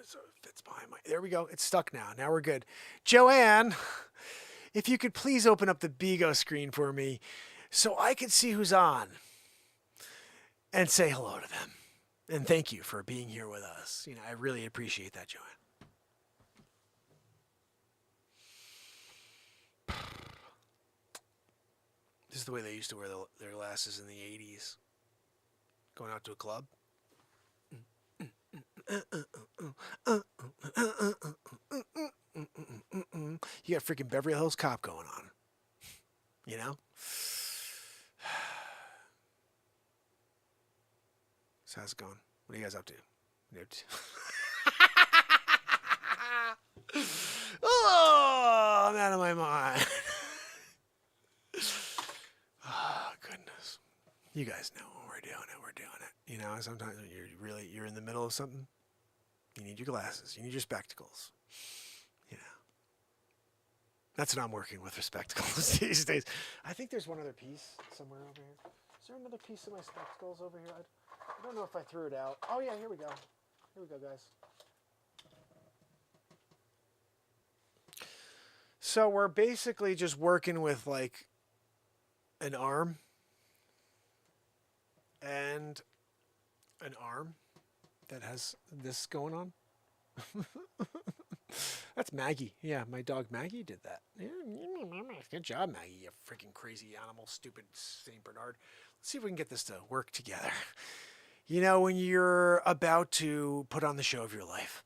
so it fits behind my... There we go. It's stuck now. Now we're good. Joanne, if you could please open up the Bigo screen for me so I could see who's on and say hello to them. And thank you for being here with us. I really appreciate that, Joanne. This is the way they used to wear their glasses in the 80s. Going out to a club. You got freaking Beverly Hills Cop going on. You know? So how's it going? What are you guys up to? Oh, I'm out of my mind. Oh, goodness. You guys know when we're doing it. We're doing it. Sometimes when you're in the middle of something, you need your glasses. You need your spectacles. That's what I'm working with spectacles these days. I think there's one other piece somewhere over here. Is there another piece of my spectacles over here? I don't know if I threw it out. Oh, yeah, here we go. Here we go, guys. So we're basically just working with, like, an arm and an arm that has this going on. That's Maggie. Yeah, my dog Maggie did that. Yeah, good job, Maggie, you freaking crazy animal, stupid St. Bernard. Let's see if we can get this to work together. When you're about to put on the show of your life,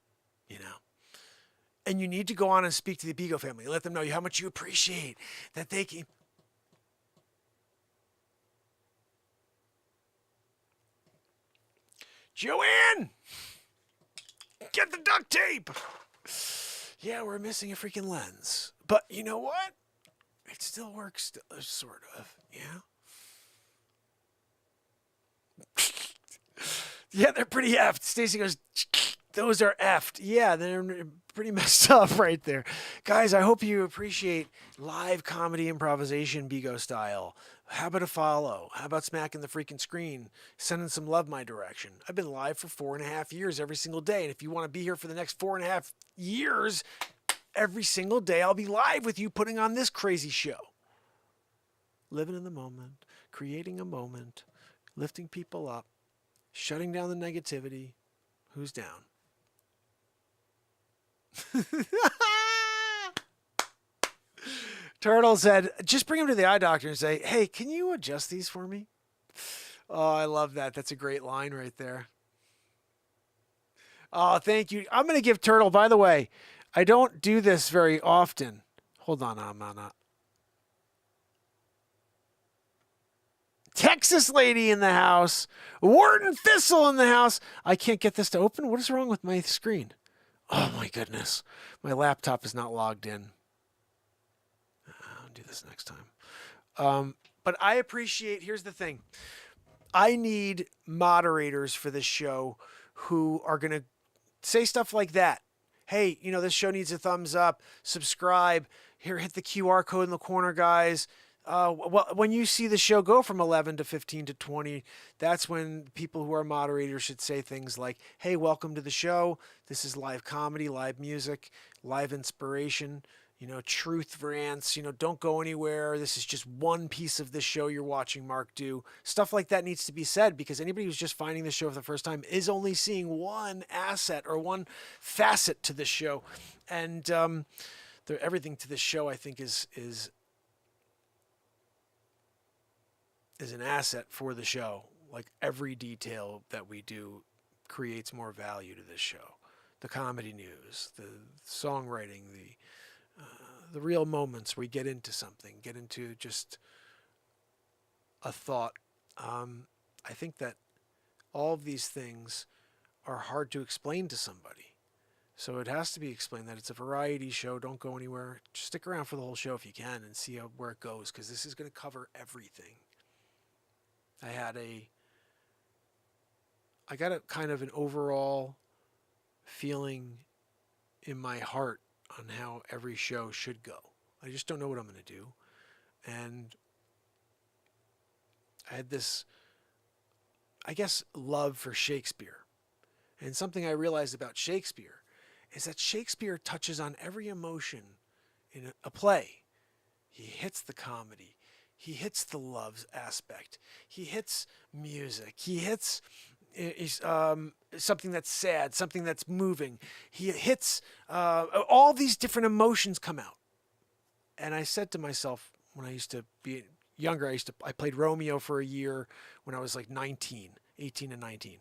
and you need to go on and speak to the Bigo family, let them know how much you appreciate that they came. Joanne! Get the duct tape! Yeah, we're missing a freaking lens. But you know what? It still works, sort of, yeah? Yeah, they're pretty effed. Stacy goes, those are effed. Yeah, they're pretty messed up right there. Guys, I hope you appreciate live comedy improvisation Bigo style. How about a follow? How about smacking the freaking screen? Sending some love my direction. I've been live for 4.5 years every single day. And if you want to be here for the next 4.5 years, every single day I'll be live with you putting on this crazy show. Living in the moment, creating a moment, lifting people up, shutting down the negativity. Who's down? Turtle said, just bring him to the eye doctor and say, hey, can you adjust these for me? Oh, I love that. That's a great line right there. Oh, thank you. I'm going to give Turtle, by the way, I don't do this very often. Hold on, I'm not. Texas lady in the house. Warden Thistle in the house. I can't get this to open. What is wrong with my screen? Oh, my goodness. My laptop is not logged in. I'll do this next time. But I appreciate, here's the thing. I need moderators for this show who are going to say stuff like that. Hey, this show needs a thumbs up. Subscribe. Here, hit the QR code in the corner, guys. When you see the show go from 11 to 15 to 20, that's when people who are moderators should say things like, hey, welcome to the show. This is live comedy, live music, live inspiration, truth rants, don't go anywhere. This is just one piece of this show you're watching Mark do. Stuff like that needs to be said because anybody who's just finding the show for the first time is only seeing one asset or one facet to the show. And everything to this show, I think, is an asset for the show. Like every detail that we do creates more value to this show. The comedy news, the songwriting, the real moments where we get into something, get into just a thought. I think that all of these things are hard to explain to somebody. So it has to be explained that it's a variety show. Don't go anywhere. Just stick around for the whole show if you can and see where it goes, because this is going to cover everything. I got a kind of an overall feeling in my heart on how every show should go. I just don't know what I'm going to do. And I had this, I guess, love for Shakespeare. And something I realized about Shakespeare is that Shakespeare touches on every emotion in a play. He hits the comedy. He hits the love aspect. He hits music. He hits something that's sad, something that's moving. He hits all these different emotions come out. And I said to myself, when I used to be younger, I played Romeo for a year when I was like 18 and 19.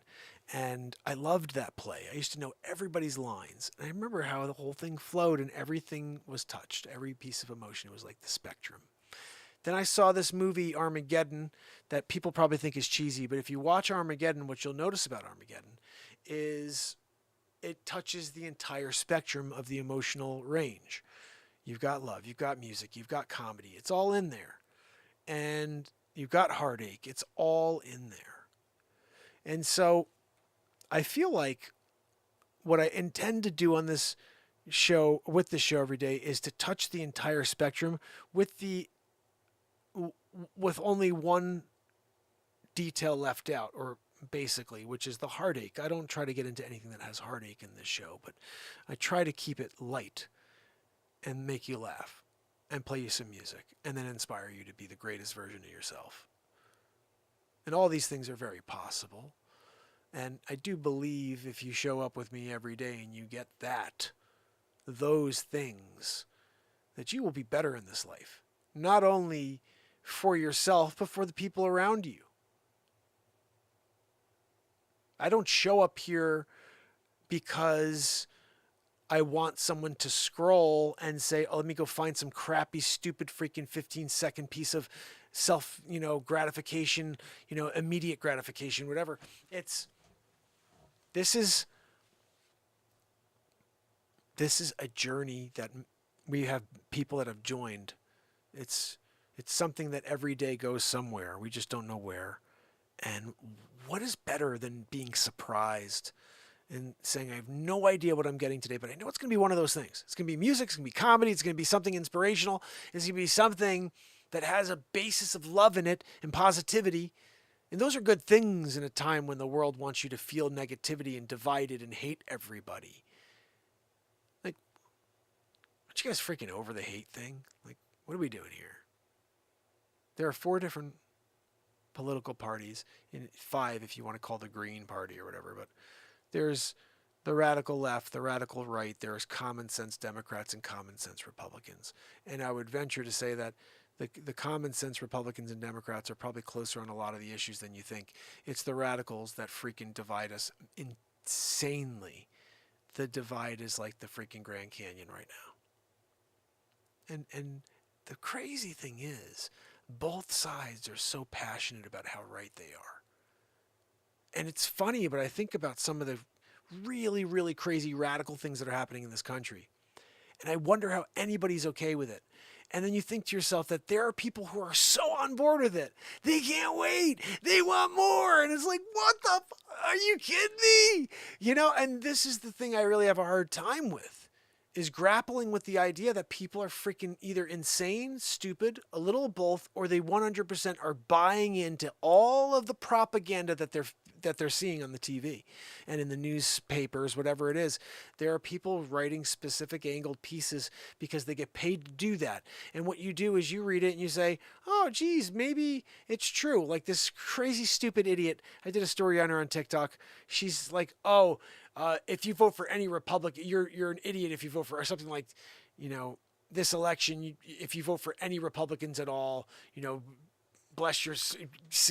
And I loved that play. I used to know everybody's lines. And I remember how the whole thing flowed and everything was touched. Every piece of emotion was like the spectrum. Then I saw this movie, Armageddon, that people probably think is cheesy. But if you watch Armageddon, what you'll notice about Armageddon is it touches the entire spectrum of the emotional range. You've got love, you've got music, you've got comedy. It's all in there. And you've got heartache. It's all in there. And so I feel like what I intend to do on this show, with this show every day, is to touch the entire spectrum with only one detail left out, or basically, which is the heartache. I don't try to get into anything that has heartache in this show, but I try to keep it light and make you laugh and play you some music and then inspire you to be the greatest version of yourself. And all these things are very possible. And I do believe if you show up with me every day and you get those things, that you will be better in this life. Not only for yourself, but for the people around you. I don't show up here because I want someone to scroll and say, oh, let me go find some crappy, stupid, freaking 15-second piece of self, gratification, immediate gratification, whatever. This is a journey that we have people that have joined. It's something that every day goes somewhere. We just don't know where. And what is better than being surprised and saying, I have no idea what I'm getting today, but I know it's going to be one of those things. It's going to be music. It's going to be comedy. It's going to be something inspirational. It's going to be something that has a basis of love in it and positivity. And those are good things in a time when the world wants you to feel negativity and divided and hate everybody. Like, aren't you guys freaking over the hate thing? Like, what are we doing here? There are 4 different political parties, 5 if you want to call the Green Party or whatever, but there's the radical left, the radical right, there's common sense Democrats and common sense Republicans. And I would venture to say that the common sense Republicans and Democrats are probably closer on a lot of the issues than you think. It's the radicals that freaking divide us insanely. The divide is like the freaking Grand Canyon right now. And the crazy thing is, both sides are so passionate about how right they are. And it's funny, but I think about some of the really, really crazy radical things that are happening in this country. And I wonder how anybody's okay with it. And then you think to yourself that there are people who are so on board with it. They can't wait. They want more. And it's like, what the are you kidding me? And this is the thing I really have a hard time with, is grappling with the idea that people are freaking either insane, stupid, a little of both, or they 100% are buying into all of the propaganda that they're seeing on the TV and in the newspapers, whatever it is. There are people writing specific angled pieces because they get paid to do that. And what you do is you read it and you say, oh, geez, maybe it's true. Like this crazy, stupid idiot. I did a story on her on TikTok. She's like, if you vote for any Republican, you're an idiot if you vote for, or something like, this election, if you vote for any Republicans at all, bless your,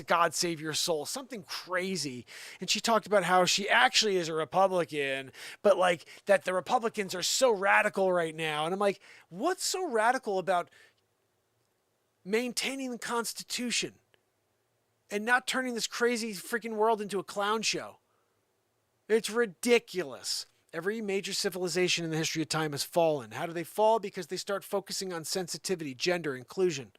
God save your soul, something crazy. And she talked about how she actually is a Republican, but like that the Republicans are so radical right now. And I'm like, what's so radical about maintaining the Constitution and not turning this crazy freaking world into a clown show? It's ridiculous. Every major civilization in the history of time has fallen. How do they fall? Because they start focusing on sensitivity, gender, inclusion.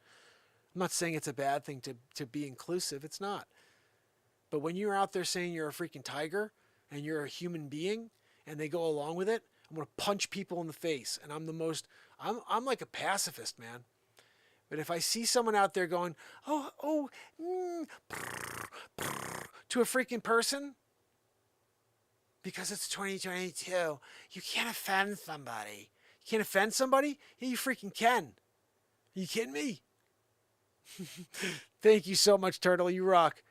I'm not saying it's a bad thing to be inclusive. It's not. But when you're out there saying you're a freaking tiger and you're a human being and they go along with it, I'm going to punch people in the face. And I'm like a pacifist, man. But if I see someone out there going, to a freaking person, because it's 2022, you can't offend somebody. You can't offend somebody? Yeah, you freaking can. Are you kidding me? Thank you so much, Turtle. You rock.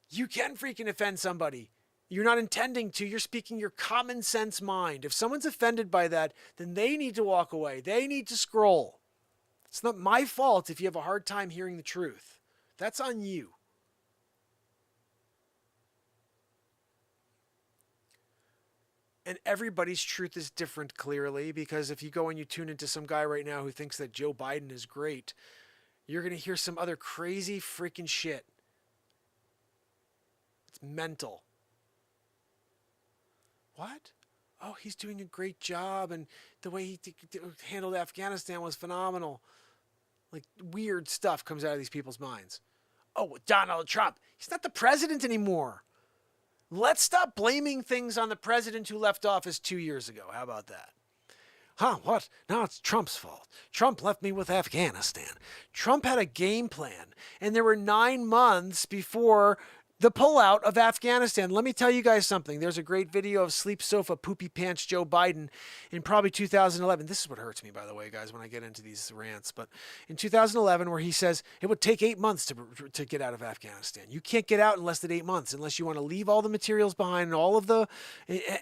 You can freaking offend somebody. You're not intending to. You're speaking your common sense mind. If someone's offended by that, then they need to walk away. They need to scroll. It's not my fault if you have a hard time hearing the truth. That's on you. And everybody's truth is different, clearly, because if you go and you tune into some guy right now who thinks that Joe Biden is great, you're going to hear some other crazy freaking shit. It's mental. What? Oh, he's doing a great job, and the way he handled Afghanistan was phenomenal. Like, weird stuff comes out of these people's minds. Oh, Donald Trump. He's not the president anymore. Let's stop blaming things on the president who left office 2 years ago. How about that? What? Now it's Trump's fault. Trump left me with Afghanistan. Trump had a game plan, and there were 9 months before the pullout of Afghanistan. Let me tell you guys something. There's a great video of Sleep Sofa Poopy Pants Joe Biden in probably 2011. This is what hurts me, by the way, guys, when I get into these rants. But in 2011, where he says it would take 8 months to get out of Afghanistan. You can't get out in less than 8 months unless you want to leave all the materials behind and all of the...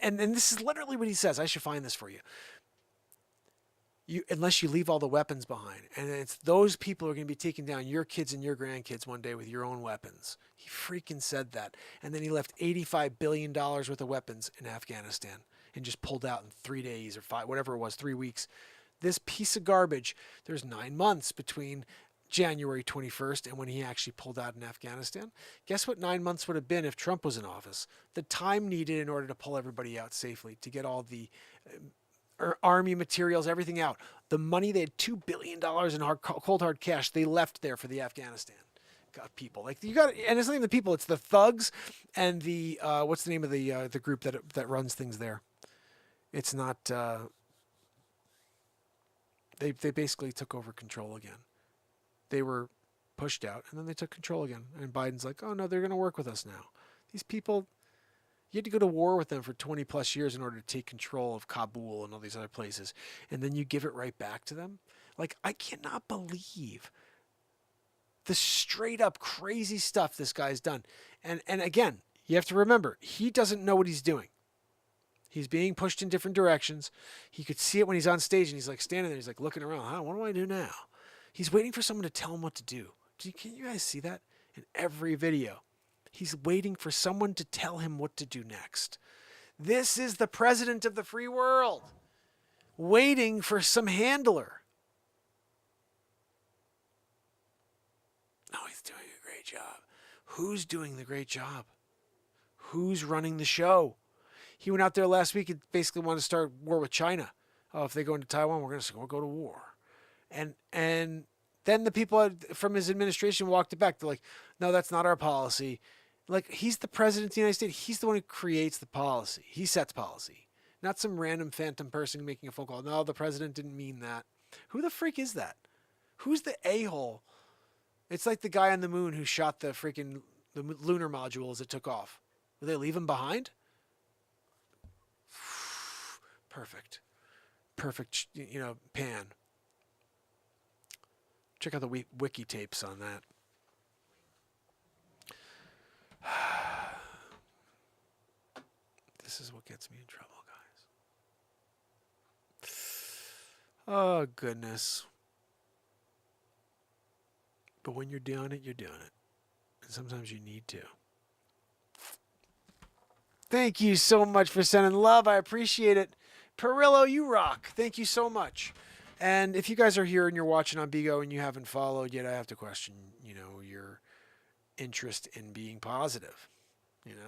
And this is literally what he says. I should find this for you. Unless you leave all the weapons behind. And it's those people who are going to be taking down your kids and your grandkids one day with your own weapons. He freaking said that. And then he left $85 billion worth of weapons in Afghanistan and just pulled out in 3 days or 5, whatever it was, 3 weeks. This piece of garbage, there's 9 months between January 21st and when he actually pulled out in Afghanistan. Guess what 9 months would have been if Trump was in office? The time needed in order to pull everybody out safely, to get all the... army materials, everything out. The money, they had $2 billion in cold hard cash. They left there for the Afghanistan. Got people like you got, and it's not even the people. It's the thugs and the what's the name of the group that runs things there? It's not. They basically took over control again. They were pushed out, and then they took control again. And Biden's like, oh no, they're going to work with us now. These people. You had to go to war with them for 20 plus years in order to take control of Kabul and all these other places. And then you give it right back to them. Like, I cannot believe the straight up crazy stuff this guy's done. And again, you have to remember, he doesn't know what he's doing. He's being pushed in different directions. He could see it when he's on stage and he's like standing there. He's like looking around. What do I do now? He's waiting for someone to tell him what to do. Can you guys see that in every video? He's waiting for someone to tell him what to do next. This is the president of the free world, waiting for some handler. No, he's doing a great job. Who's doing the great job? Who's running the show? He went out there last week and basically wanted to start war with China. Oh, if they go into Taiwan, we're going to go to war. And then the people from his administration walked it back. They're like, no, that's not our policy. Like, he's the president of the United States. He's the one who creates the policy. He sets policy. Not some random phantom person making a phone call. No, the president didn't mean that. Who the freak is that? Who's the a-hole? It's like the guy on the moon who shot the lunar module as it took off. Did they leave him behind? Perfect. Perfect, pan. Check out the wiki tapes on that. This is what gets me in trouble, guys. Oh, goodness. But when you're doing it, you're doing it. And sometimes you need to. Thank you so much for sending love. I appreciate it. Perillo, you rock. Thank you so much. And if you guys are here and you're watching on Bigo and you haven't followed yet, I have to question, your interest in being positive.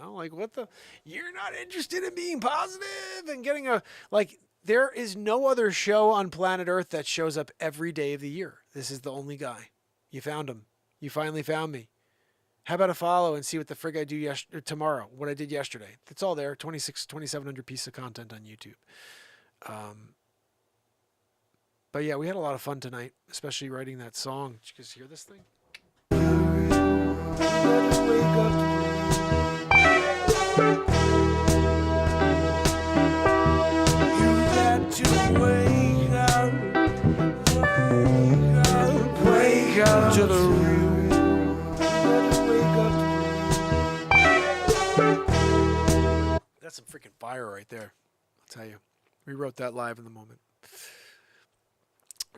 Like what the? You're not interested in being positive and getting there is no other show on planet Earth that shows up every day of the year. This is the only guy. You found him. You finally found me. How about a follow and see what the frig I do tomorrow, what I did yesterday. It's all there, 2,700 pieces of content on YouTube. But yeah, we had a lot of fun tonight, especially writing that song. Did you guys hear this thing? Wake up to the real. That's some freaking fire right there. I'll tell you. We wrote that live in the moment.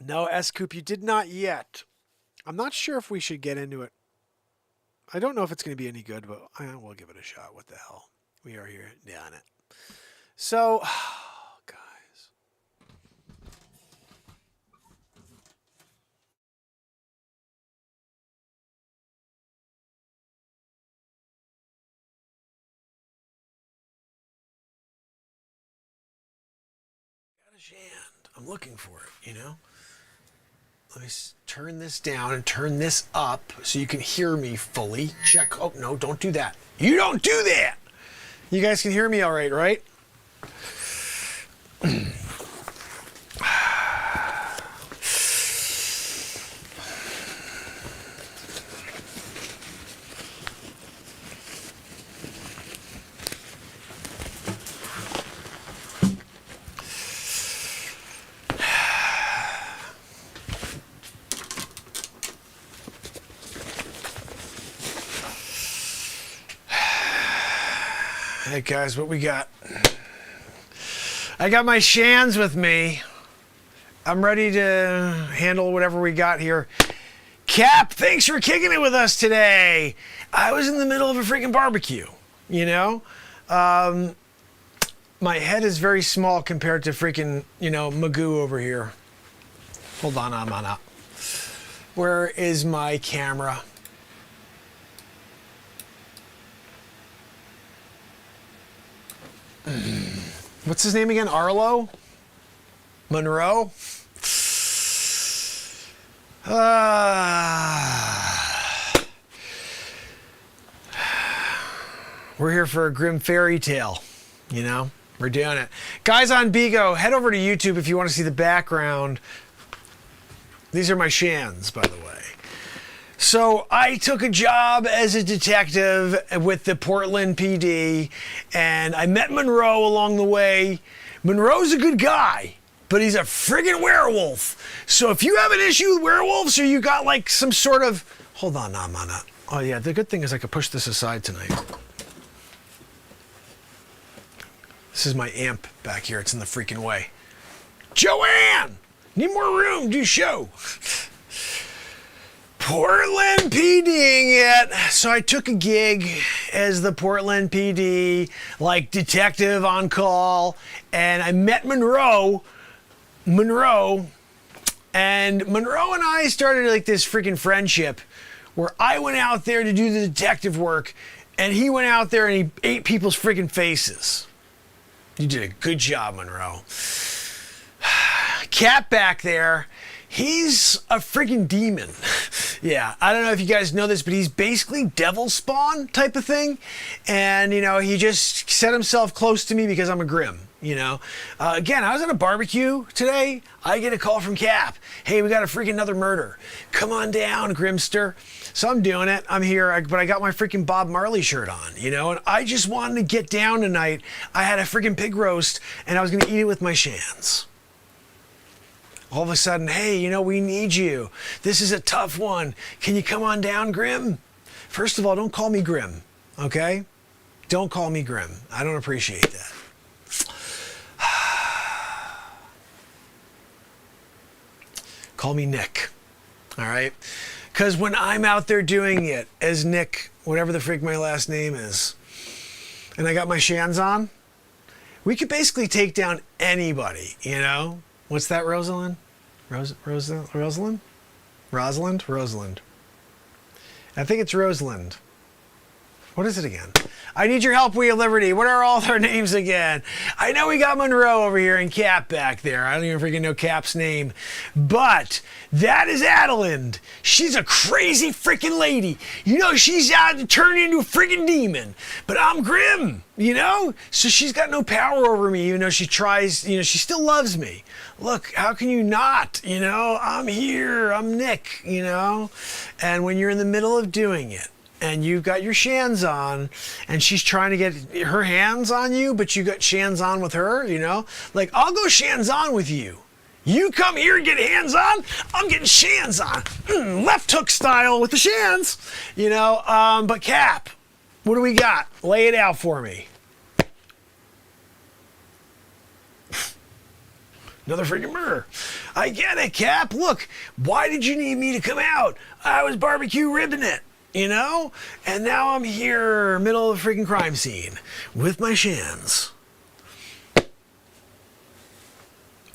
No, S-Coop, you did not yet. I'm not sure if we should get into it. I don't know if it's going to be any good, but we'll give it a shot. What the hell? We are here doing it. So, guys. Got a shand. I'm looking for it, Let me turn this down and turn this up so you can hear me fully. Check. Oh, no, don't do that. You don't do that. You guys can hear me all right, right? Hey guys, what we got? I got my shands with me. I'm ready to handle whatever we got here. Cap, thanks for kicking it with us today. I was in the middle of a freaking barbecue, my head is very small compared to freaking, Magoo over here. Hold on, I'm on up. Where is my camera? What's his name again? Arlo? Monroe? We're here for a Grimm fairy tale, We're doing it. Guys on Bigo, head over to YouTube if you want to see the background. These are my shands, by the way. So I took a job as a detective with the Portland PD, and I met Monroe along the way. Monroe's a good guy, but he's a friggin' werewolf. So if you have an issue with werewolves, or you got some sort of... Hold on, I'm on it. Oh yeah, the good thing is I could push this aside tonight. This is my amp back here. It's in the freaking way. Joanne! Need more room, do show. Portland PDing it. So I took a gig as the Portland PD, detective on call, and I met Monroe, and Monroe and I started this freaking friendship where I went out there to do the detective work, and he went out there and he ate people's freaking faces. You did a good job, Monroe. Cat back there, he's a freaking demon. Yeah, I don't know if you guys know this, but he's basically devil spawn type of thing. And, he just set himself close to me because I'm a Grimm, Again, I was at a barbecue today. I get a call from Cap. Hey, we got a freaking another murder. Come on down, Grimster. So I'm doing it. I'm here, but I got my freaking Bob Marley shirt on, and I just wanted to get down tonight. I had a freaking pig roast, and I was going to eat it with my shands. All of a sudden, hey, we need you. This is a tough one. Can you come on down, Grimm? First of all, don't call me Grimm, okay? Don't call me Grimm. I don't appreciate that. Call me Nick, all right? Because when I'm out there doing it as Nick, whatever the freak my last name is, and I got my shans on, we could basically take down anybody, you know? What's that, Rosalind? Rosalind? Rosalind. I think it's Rosalind. What is it again? I need your help, We of Liberty. What are all their names again? I know we got Monroe over here and Cap back there. I don't even freaking know Cap's name. But that is Adeline. She's a crazy freaking lady. You know, she's out to turn into a freaking demon. But I'm Grimm, you know? So she's got no power over me, even though she tries, you know, she still loves me. Look, how can you not? You know, I'm here. I'm Nick, you know? And when you're in the middle of doing it, and you've got your shans on, and she's trying to get her hands on you, but you got shans on with her, you know? Like, I'll go shans on with you. You come here and get hands on, I'm getting shans on. Left hook style with the shans, you know? But Cap, what do we got? Lay it out for me. Another freaking murder. I get it, Cap. Look, why did you need me to come out? I was barbecue ribbing it. You know? And now I'm here, middle of a freaking crime scene, with my shans.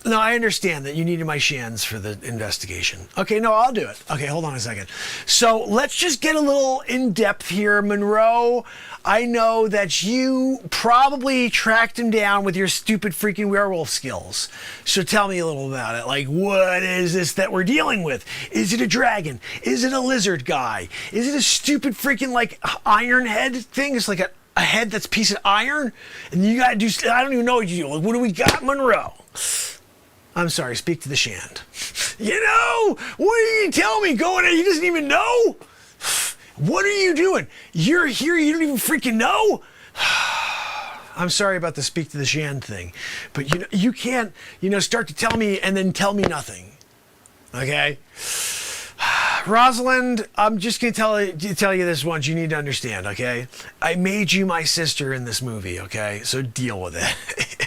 No, I understand that you needed my shans for the investigation. Okay, no, I'll do it. Okay, hold on a second. So let's just get a little in-depth here. Monroe, I know that you probably tracked him down with your stupid freaking werewolf skills. So tell me a little about it. Like, what is this that we're dealing with? Is it a dragon? Is it a lizard guy? Is it a stupid freaking, like, iron head thing? It's like a head that's a piece of iron? And you gotta do, I don't even know what you do. Like, what do we got, Monroe? I'm sorry, speak to the shand. You know, what did you tell me going in? He doesn't even know? What are you doing? You're here, you don't even freaking know? I'm sorry about the speak to the shand thing, but you know, you can't, you know, start to tell me and then tell me nothing. Okay? Rosalind, I'm just going to tell you this once. You need to understand, okay? I made you my sister in this movie, okay? So deal with it.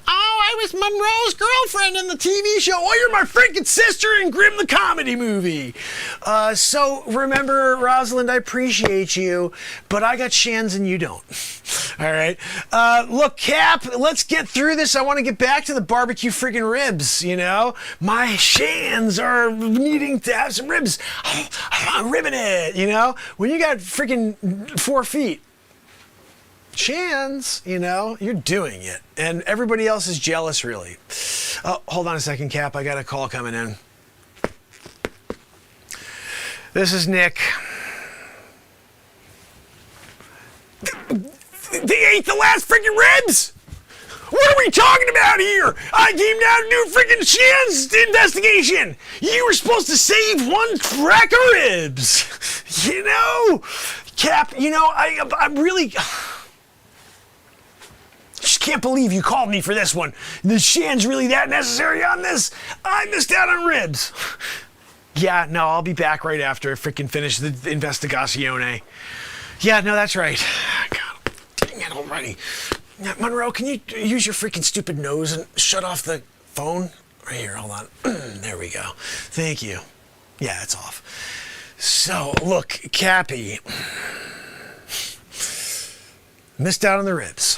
I was Monroe's girlfriend in the TV show. Oh, you're my freaking sister in Grimm the comedy movie. So remember, Rosalind, I appreciate you, but I got shans and you don't. All right. Look, Cap, let's get through this. I want to get back to the barbecue freaking ribs, you know? My shans are needing to have some ribs. I'm ribbing it, you know? When you got freaking 4 feet, shans, you know, you're doing it. And everybody else is jealous, really. Oh, hold on a second, Cap. I got a call coming in. This is Nick. They ate the last freaking ribs! What are we talking about here? I came down to do a freaking shans investigation. You were supposed to save one rack of ribs. You know? Cap, you know, I'm really... Just can't believe you called me for this one. The shan's really that necessary on this? I missed out on ribs. Yeah, no, I'll be back right after I freaking finish the investigazione. Yeah, no, that's right. God, dang it already. Monroe, can you use your freaking stupid nose and shut off the phone? Right here, hold on. There we go. Thank you. Yeah, it's off. So, look, Cappy. Missed out on the ribs.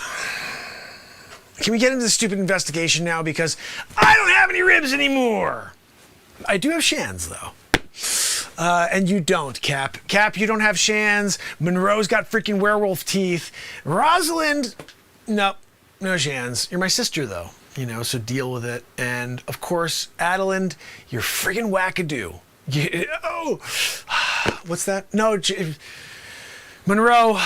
Can we get into the stupid investigation now? Because I don't have any ribs anymore. I do have shans, though. And you don't, Cap. Cap, you don't have shans. Monroe's got freaking werewolf teeth. Rosalind, no shans. You're my sister, though. You know, so deal with it. And, of course, Adeline, you're freaking wackadoo. Oh, what's that? No, Monroe,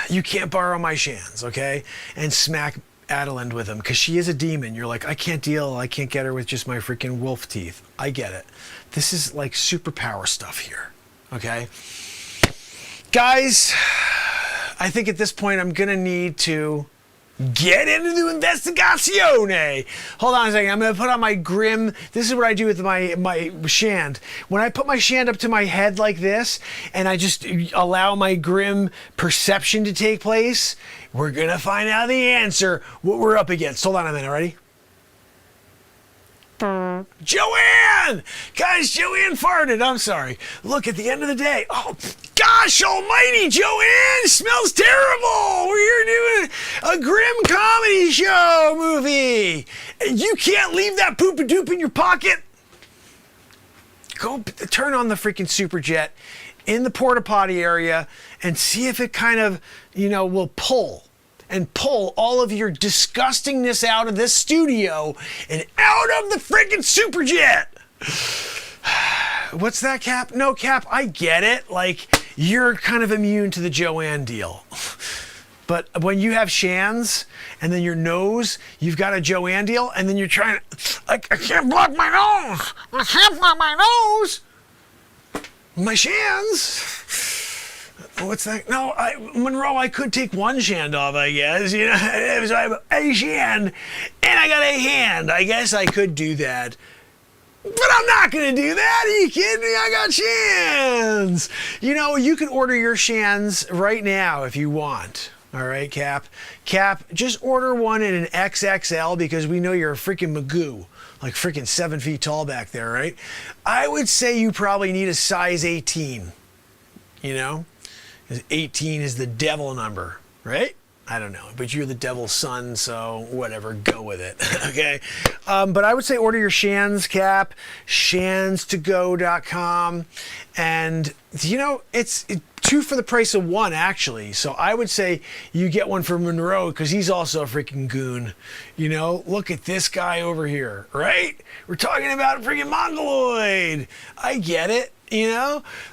you can't borrow my shans, okay? And smack Adeline with him, because she is a demon. You're like, I can't get her with just my freaking wolf teeth. I get it. This is like superpower stuff here, okay? Guys, I think at this point I'm gonna need to get into the investigazione. Hold on a second. I'm going to put on my Grimm. This is what I do with my shand. When I put my shand up to my head like this, and I just allow my Grimm perception to take place, we're going to find out the answer, what we're up against. Hold on a minute. Ready? Joanne! Guys, Joanne farted. I'm sorry. Look, at the end of the day, oh, gosh almighty, Joanne! Smells terrible! We're here doing a Grimm comedy show movie. And you can't leave that poop-a-doop in your pocket. Go turn on the freaking Superjet in the porta potty area and see if it kind of, will pull all of your disgustingness out of this studio and out of the freaking Superjet. What's that, Cap? No, Cap, I get it. Like, you're kind of immune to the Joanne deal. But when you have Shands and then your nose, you've got a Joanne deal, and then you're trying to, I can't block my nose. I can't block my nose. My Shands. What's that? No, Monroe, I could take one Shand off, I guess. So I have a Shand and I got a hand. I guess I could do that. But I'm not going to do that. Are you kidding me? I got Shands. You can order your Shands right now if you want. All right, Cap? Cap, just order one in an XXL because we know you're a freaking Magoo. Like freaking 7 feet tall back there, right? I would say you probably need a size 18. 18 is the devil number, right? I don't know, but you're the devil's son, so whatever, go with it, okay? But I would say order your Shands, Cap, shandstogo.com, and, it's 2 for the price of 1, actually. So I would say you get one for Monroe because he's also a freaking goon. Look at this guy over here, right? We're talking about a freaking Mongoloid. I get it.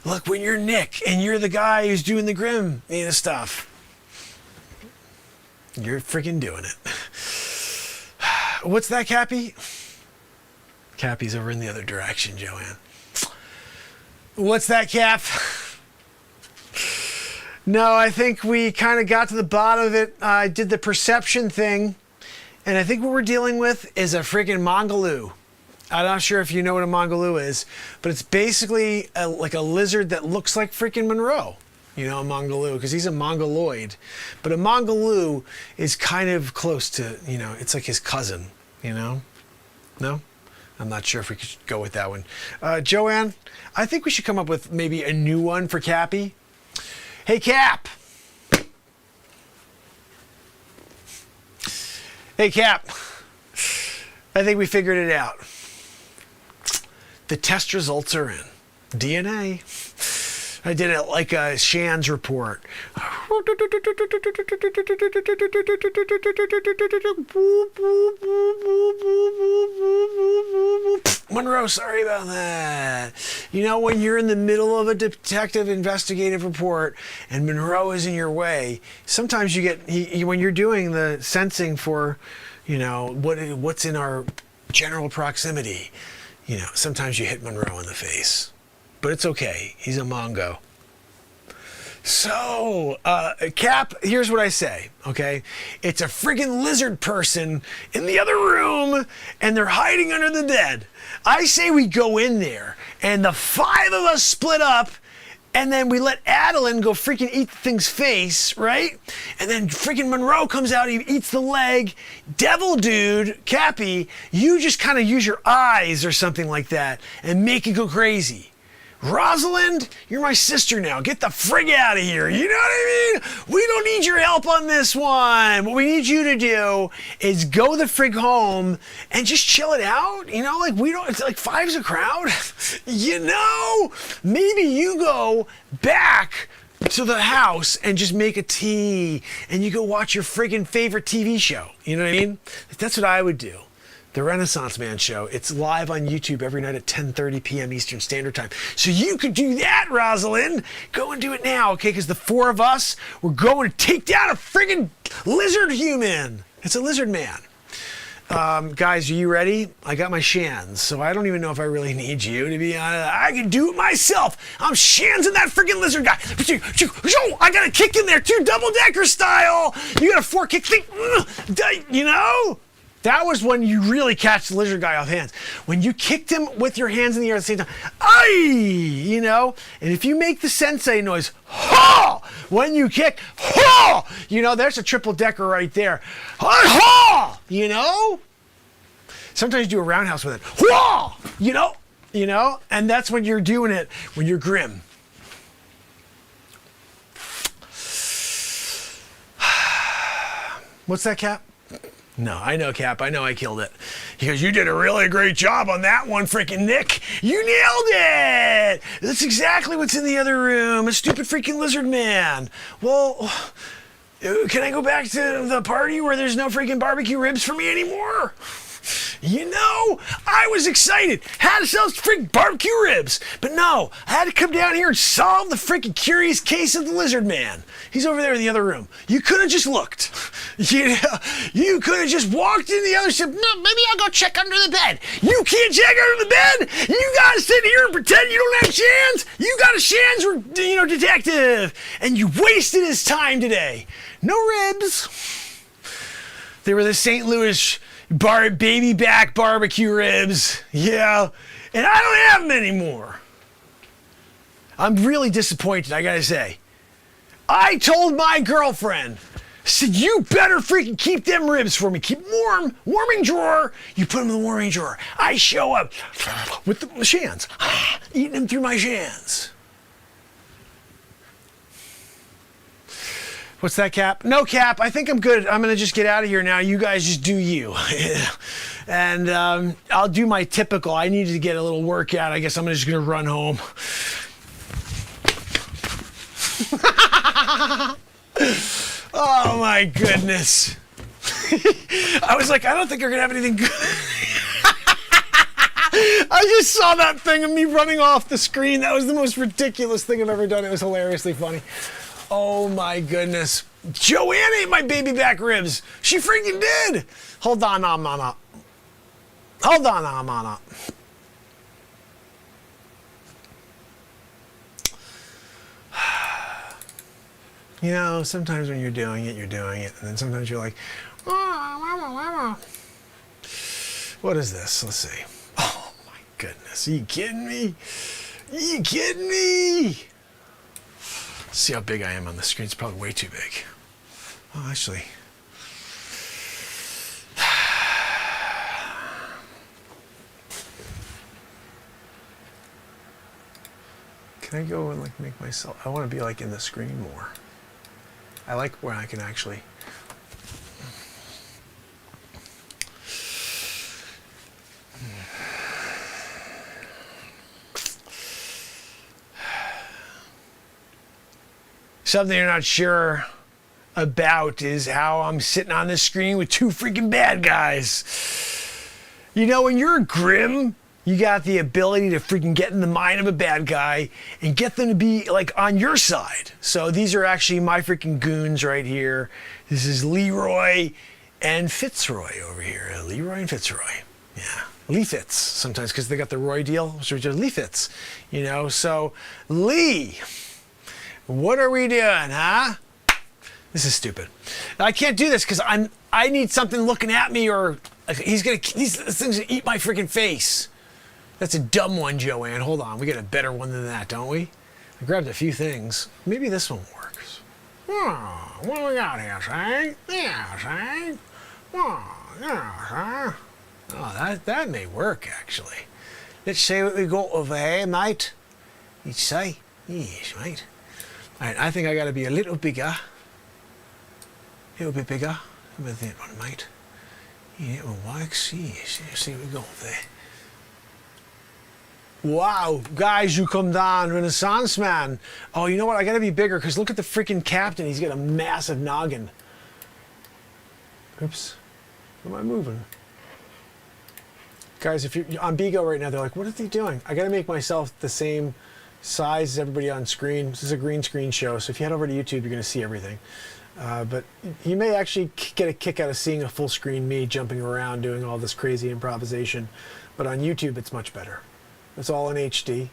Look, when you're Nick and you're the guy who's doing the Grimm stuff, you're freaking doing it. What's that, Cappy? Cappy's over in the other direction, Joanne. What's that, Cap? No, I think we kind of got to the bottom of it. I did the perception thing, and I think what we're dealing with is a freaking Mongoloo. I'm not sure if you know what a Mongoloo is, but it's basically like a lizard that looks like freaking Monroe. A Mongoloo, because he's a Mongoloid. But a Mongoloo is kind of close to, it's like his cousin, No? I'm not sure if we could go with that one. Joanne, I think we should come up with maybe a new one for Cappy. Hey, Cap. Hey, Cap. I think we figured it out. The test results are in. DNA. I did it like a Shands report. Monroe, sorry about that. When you're in the middle of a detective investigative report and Monroe is in your way, sometimes you get, when you're doing the sensing for, what's in our general proximity, sometimes you hit Monroe in the face. But it's okay. He's a Mongo. So, Cap, here's what I say, okay? It's a friggin' lizard person in the other room, and they're hiding under the bed. I say we go in there, and the 5 of us split up, and then we let Adeline go freaking eat the thing's face, right? And then freaking Monroe comes out, he eats the leg. Devil dude, Cappy, you just kind of use your eyes or something like that and make it go crazy. Rosalind, you're my sister now. Get the frig out of here. You know what I mean? We don't need your help on this one. What we need you to do is go the frig home and just chill it out. It's like 5's a crowd. Maybe you go back to the house and just make a tea and you go watch your friggin' favorite TV show. You know what I mean? That's what I would do. The Renaissance Man show. It's live on YouTube every night at 10:30 p.m. Eastern Standard Time. So you could do that, Rosalind. Go and do it now, okay? Because the 4 of us, we're going to take down a friggin' lizard human. It's a lizard man. Guys, are you ready? I got my Shands, so I don't even know if I really need you, to be honest. I can do it myself. I'm Shands in that friggin' lizard guy. I got a kick in there, too, double-decker style. You got a 4-kick thing. That was when you really catch the lizard guy off hands. When you kicked him with your hands in the air at the same time, and if you make the sensei noise, ha! When you kick, ha! There's a triple decker right there. Ha! Sometimes you do a roundhouse with it. Whoa! You know? And that's when you're doing it when you're Grimm. What's that, Cap? No, I know, Cap. I know I killed it. He goes, you did a really great job on that one, freaking Nick. You nailed it. That's exactly what's in the other room. A stupid freaking lizard man. Well, can I go back to the party where there's no freaking barbecue ribs for me anymore? You know, I was excited. Had to sell freaking barbecue ribs. But no, I had to come down here and solve the freaking curious case of the lizard man. He's over there in the other room. You could have just looked. You could have just walked in the other room. No, maybe I'll go check under the bed. You can't check under the bed. You gotta sit here and pretend you don't have chance. You got a chance, detective. And you wasted his time today. No ribs. They were the St. Louis baby back barbecue ribs. Yeah. And I don't have them anymore. I'm really disappointed, I gotta say. I told my girlfriend, I said, you better freaking keep them ribs for me. Keep them warm. Warming drawer. You put them in the warming drawer. I show up with the shans. Eating them through my shans. What's that, Cap? No, Cap. I think I'm good. I'm going to just get out of here now. You guys just do you. And I'll do my typical. I needed to get a little workout. I guess I'm just going to run home. Oh my goodness. I was like, I don't think you're gonna have anything good. I just saw that thing of me running off the screen. That was the most ridiculous thing I've ever done. It was hilariously funny. Oh my goodness. Joanne ate my baby back ribs. She freaking did. Hold on, Amana. Hold on, Amana. You know, sometimes when you're doing it, and then sometimes you're like, what is this? Let's see. Oh my goodness, are you kidding me? Are you kidding me? Let's see how big I am on the screen. It's probably way too big. Oh, actually. Can I go and like make myself, I want to be like in the screen more. I like where I can actually. Something you're not sure about is how I'm sitting on this screen with two freaking bad guys. You know, when you're Grimm, you got the ability to freaking get in the mind of a bad guy and get them to be like on your side. So these are actually my freaking goons right here. This is Leroy and Fitzroy over here. Leroy and Fitzroy. Yeah. Lee Fitz sometimes because they got the Roy deal. So just Lee Fitz, you know. So Lee, what are we doing, huh? This is stupid. I can't do this because I need something looking at me or these things gonna eat my freaking face. That's a dumb one, Joanne. Hold on. We got a better one than that, don't we? I grabbed a few things. Maybe this one works. Oh, what do we got here, Shane? Yeah, Shane. Oh, yeah, oh, that may work, actually. Let's see what we got over here, mate. You'd say? Yes, mate. All right, I think I got to be a little bigger. A little bit bigger. How about that one, mate? Yeah, it will work. Yes, let's see what we got there. Wow, guys, you come down, Renaissance Man. Oh, you know what? I gotta be bigger because look at the freaking captain. He's got a massive noggin. Oops. Am I moving? Guys, if you're on Bigo right now, they're like, what are they doing? I gotta make myself the same size as everybody on screen. This is a green screen show, so if you head over to YouTube, you're gonna see everything. But you may actually get a kick out of seeing a full screen me jumping around doing all this crazy improvisation. But on YouTube, it's much better. It's all in HD.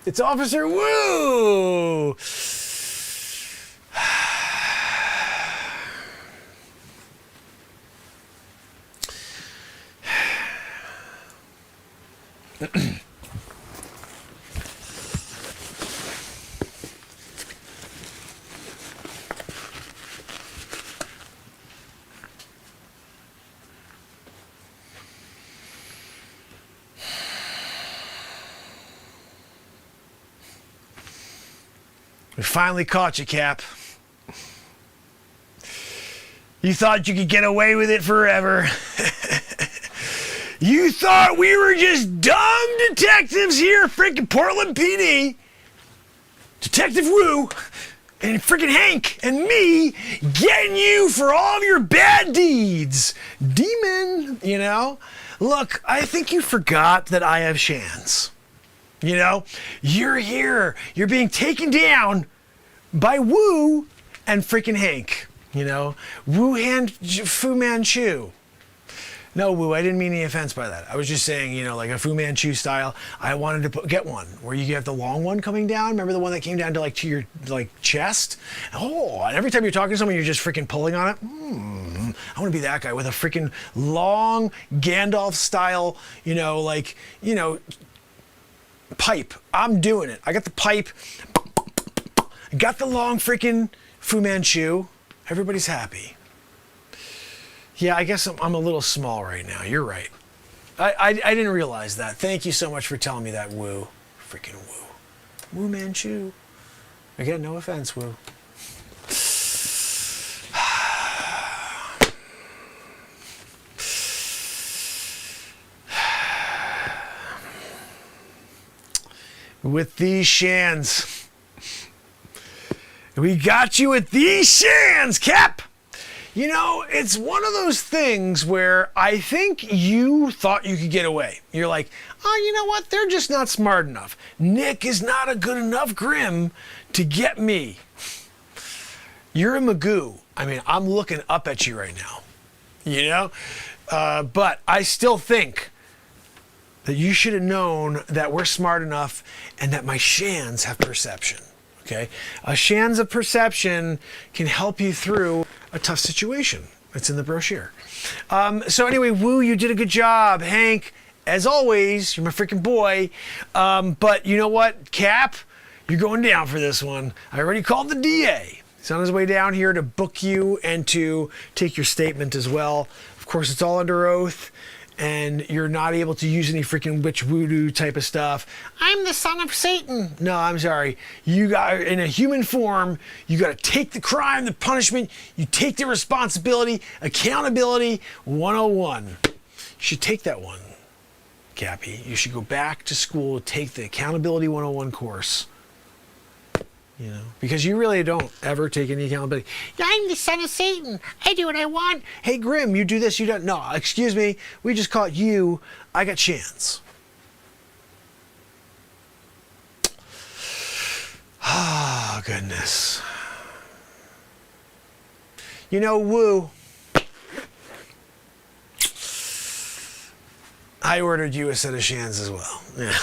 It's Officer Woo! We finally caught you, Cap. You thought you could get away with it forever. You thought we were just dumb detectives here at freaking Portland PD. Detective Wu and freaking Hank and me getting you for all of your bad deeds. Demon, you know? Look, I think you forgot that I have Shans. You know? You're here. You're being taken down by Wu and freaking Hank. You know? Fu Manchu. No, Wu, I didn't mean any offense by that. I was just saying, you know, like a Fu Manchu style. I wanted to get one where you have the long one coming down. Remember the one that came down to your chest? Oh, and every time you're talking to someone, you're just freaking pulling on it. I want to be that guy with a freaking long Gandalf style, pipe. I'm doing it. I got the pipe. I got the long freaking Fu Manchu. Everybody's happy. Yeah, I guess I'm a little small right now. You're right. I didn't realize that. Thank you so much for telling me that, Wu. Freaking Wu. Wu Manchu. Again, no offense, Wu. With these Shans. We got you with these Shans, Cap! You know, it's one of those things where I think you thought you could get away. You're like, oh, you know what? They're just not smart enough. Nick is not a good enough Grimm to get me. You're a Magoo. I mean, I'm looking up at you right now. You know? But I still think that you should have known that we're smart enough and that my Shans have perception. Okay? A Shans of perception can help you through a tough situation. It's in the brochure. So anyway, Wu, you did a good job. Hank, as always, you're my freaking boy. But you know what, Cap? You're going down for this one. I already called the DA. He's on his way down here to book you and to take your statement as well. Of course, it's all under oath. And you're not able to use any freaking witch voodoo type of stuff. I'm the son of Satan. No, I'm sorry. You got, in a human form, you got to take the crime, the punishment. You take the responsibility, accountability 101. You should take that one, Cappy. You should go back to school, take the accountability 101 course. You know, because you really don't ever take any accountability. I'm the son of Satan. I do what I want. Hey, Grimm, you do this, you don't. No, excuse me. We just caught you. I got Shans. Ah, goodness. You know, Wu, I ordered you a set of Shans as well. Yeah.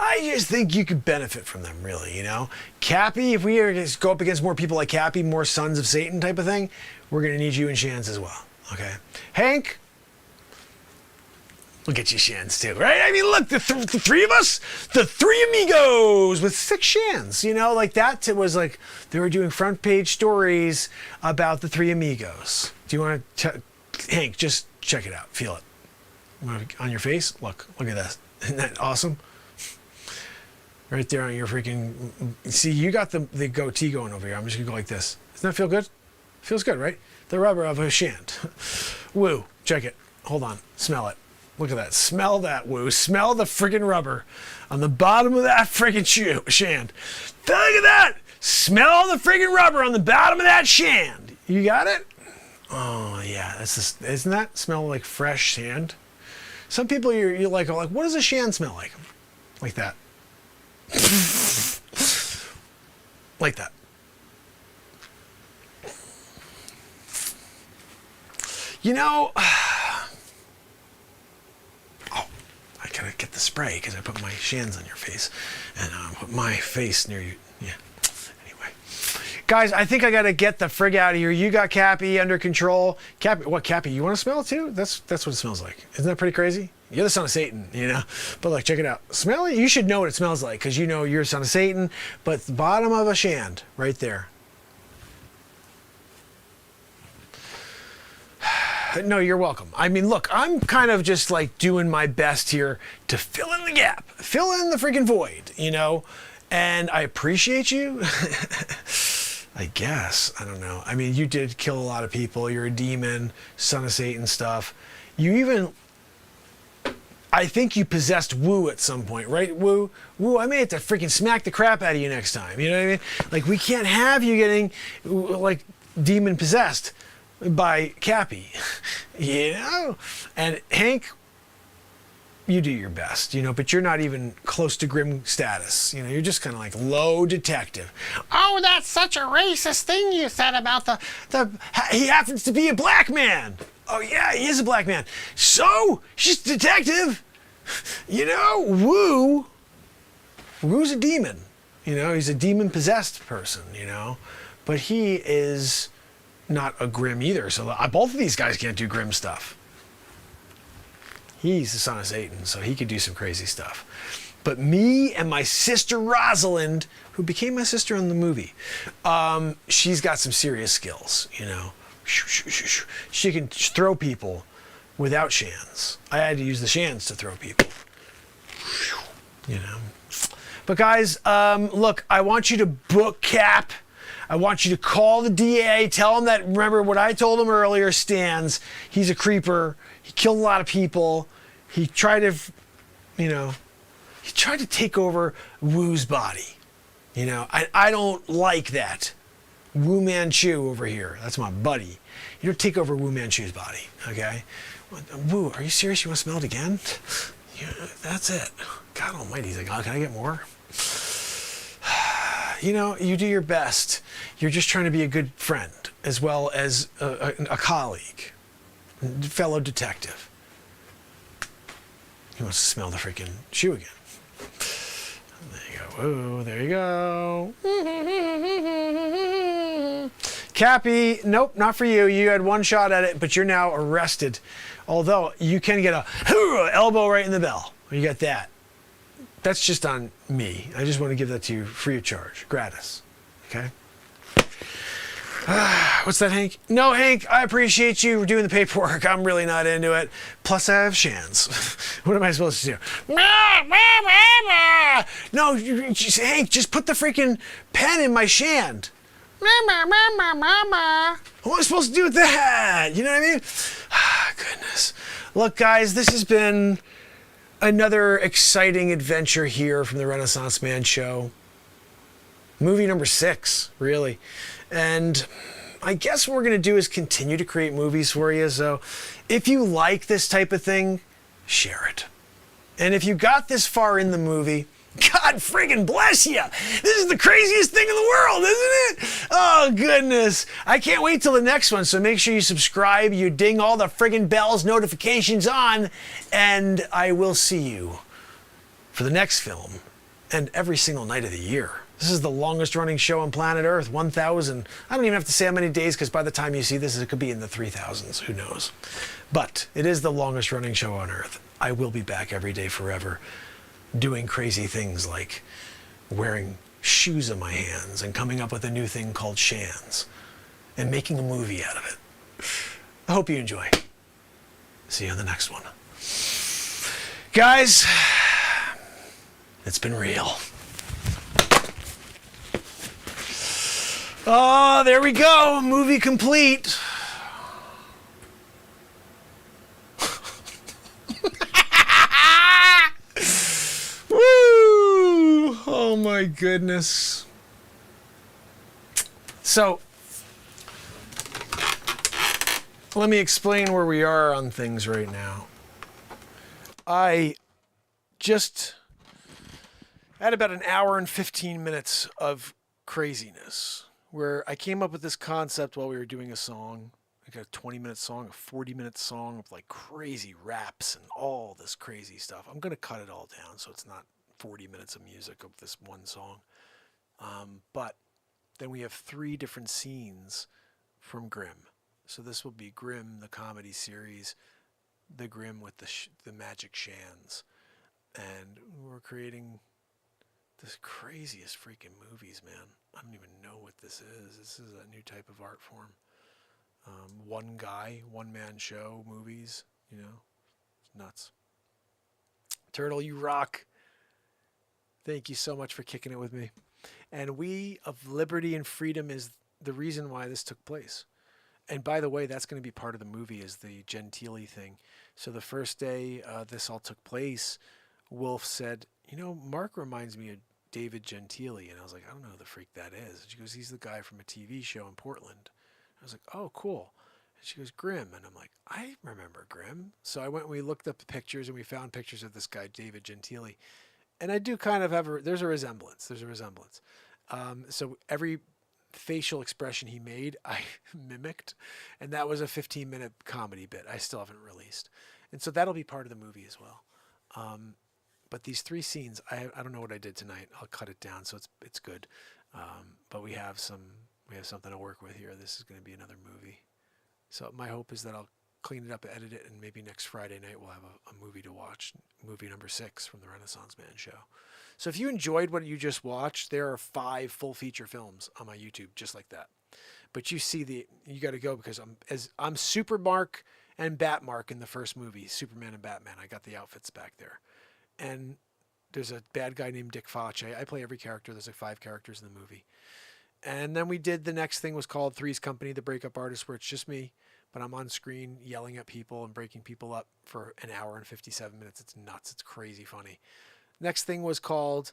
I just think you could benefit from them, really, you know? Cappy, if we ever go up against more people like Cappy, more sons of Satan type of thing, we're going to need you in Shans as well, okay? Hank, we'll get you Shans too, right? I mean, look, the three of us, the three amigos with 6 Shans, you know? Like that was like, they were doing front page stories about the 3 amigos. Do you want to, Hank, just check it out, feel it. On your face, look at that. Isn't that awesome? Right there on your freaking... See, you got the goatee going over here. I'm just going to go like this. Doesn't that feel good? Feels good, right? The rubber of a shant. Woo, check it. Hold on. Smell it. Look at that. Smell that, Woo. Smell the freaking rubber on the bottom of that freaking shand. Look at that. Smell the freaking rubber on the bottom of that shand. You got it? Oh, yeah. That's just, isn't that smell like fresh sand? Some people you're like, what does a shand smell like? Like that. Like that. You know, oh, I gotta get the spray because I put my Shans on your face and put my face near you. Yeah. Anyway, guys, I think I gotta get the frig out of here. You got Cappy under control. Cappy, what Cappy? You want to smell it too? That's what it smells like. Isn't that pretty crazy? You're the son of Satan, you know? But look, check it out. Smell it? You should know what it smells like because you know you're a son of Satan. But the bottom of a shand, right there. No, you're welcome. I mean, look, I'm kind of just like doing my best here to fill in the gap. Fill in the freaking void, you know? And I appreciate you. I guess. I don't know. I mean, you did kill a lot of people. You're a demon, son of Satan stuff. You even... I think you possessed Woo at some point, right, Woo? Woo, I may have to freaking smack the crap out of you next time. You know what I mean? Like, we can't have you getting, like, demon possessed by Cappy. You know? And Hank, you do your best, you know, but you're not even close to Grimm status. You know, you're just kind of like low detective. Oh, that's such a racist thing you said about he happens to be a black man. Oh, yeah, he is a black man. So, he's a detective. You know, Woo's a demon. You know, he's a demon-possessed person, you know. But he is not a Grimm either. So, both of these guys can't do Grimm stuff. He's the son of Satan, so he could do some crazy stuff. But me and my sister Rosalind, who became my sister in the movie, she's got some serious skills, you know. She can throw people without shands. I had to use the shands to throw people. You know. But guys, look, I want you to book Cap. I want you to call the DA, tell him that, remember what I told him earlier stands. He's a creeper. He killed a lot of people. He tried to, you know, he tried to take over Woo's body. You know, I don't like that. Wu Manchu over here. That's my buddy. You don't take over Wu Manchu's body, okay? Wu, are you serious? You want to smell it again? Yeah, that's it. God almighty. He's like, oh, can I get more? You know, you do your best. You're just trying to be a good friend as well as a colleague, fellow detective. He wants to smell the freaking shoe again. There you go. Whoa, there you go. Cappy, nope, not for you. You had one shot at it, but you're now arrested. Although you can get a elbow right in the bell. You got that. That's just on me. I just want to give that to you free of charge, gratis. Okay? What's that, Hank? No, Hank, I appreciate you doing the paperwork. I'm really not into it. Plus, I have shands. What am I supposed to do? No, Hank, just put the freaking pen in my shand. What am I supposed to do with that? You know what I mean? Goodness. Look, guys, this has been another exciting adventure here from the Renaissance Man Show. Movie number 6, really. And I guess what we're going to do is continue to create movies for you. So if you like this type of thing, share it. And if you got this far in the movie, God friggin' bless you. This is the craziest thing in the world, isn't it? Oh, goodness. I can't wait till the next one. So make sure you subscribe, you ding all the friggin' bells, notifications on, and I will see you for the next film and every single night of the year. This is the longest running show on planet Earth, 1,000. I don't even have to say how many days, because by the time you see this, it could be in the 3,000s. Who knows? But it is the longest running show on Earth. I will be back every day forever, doing crazy things like wearing shoes on my hands and coming up with a new thing called shands and making a movie out of it. I hope you enjoy. See you on the next one. Guys, it's been real. Oh, there we go. Movie complete. Woo! Oh my goodness. So, let me explain where we are on things right now. I just had about an hour and 15 minutes of craziness where I came up with this concept while we were doing a song, like a 20-minute song, a 40-minute song of like crazy raps and all this crazy stuff. I'm going to cut it all down so it's not 40 minutes of music of this one song. But then we have 3 different scenes from Grimm. So this will be Grimm, the comedy series, the Grimm with the magic shands. And we're creating the craziest freaking movies, man. I don't even know what this is. This is a new type of art form. One guy, one-man show movies, you know. It's nuts. Turtle, you rock. Thank you so much for kicking it with me. And we of liberty and freedom is the reason why this took place. And by the way, that's going to be part of the movie is the Gentili thing. So the first day this all took place, Wolf said, you know, Mark reminds me of David Gentili. And I was like, I don't know who the freak that is. And she goes, he's the guy from a TV show in Portland. I was like, oh, cool. And she goes, Grimm. And I'm like, I remember Grimm. So I went and we looked up the pictures and we found pictures of this guy, David Gentili. And I do kind of have there's a resemblance. So every facial expression he made, I mimicked. And that was a 15-minute comedy bit I still haven't released. And so that'll be part of the movie as well. But these 3 scenes, I don't know what I did tonight. I'll cut it down so it's good. But we have something to work with here. This is going to be another movie. So my hope is that I'll clean it up, edit it, and maybe next Friday night we'll have a movie to watch, movie number 6 from the Renaissance Man show. So if you enjoyed what you just watched, there are 5 full feature films on my YouTube just like that. But you got to go because I'm Super Mark and Bat Mark in the first movie, Superman and Batman. I got the outfits back there. And there's a bad guy named Dick Face. I play every character. There's like 5 characters in the movie. And then we did the next thing was called Three's Company, the Breakup Artist, where it's just me, but I'm on screen yelling at people and breaking people up for an hour and 57 minutes. It's nuts. It's crazy funny. Next thing was called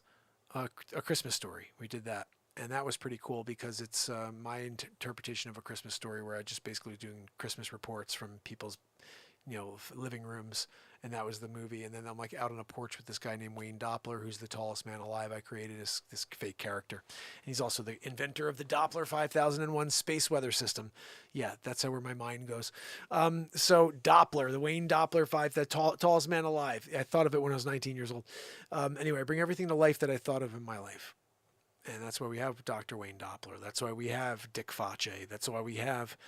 A Christmas Story. We did that. And that was pretty cool because it's my interpretation of a Christmas story where I just basically was doing Christmas reports from people's living rooms, and that was the movie. And then I'm like out on a porch with this guy named Wayne Doppler, who's the tallest man alive. I created this fake character, and he's also the inventor of the Doppler 5001 space weather system. Yeah, that's where my mind goes. So Doppler, the Wayne Doppler the tallest man alive. I thought of it when I was 19 years old. Anyway, I bring everything to life that I thought of in my life. And that's why we have Dr. Wayne Doppler. That's why we have Dick Face. That's why we have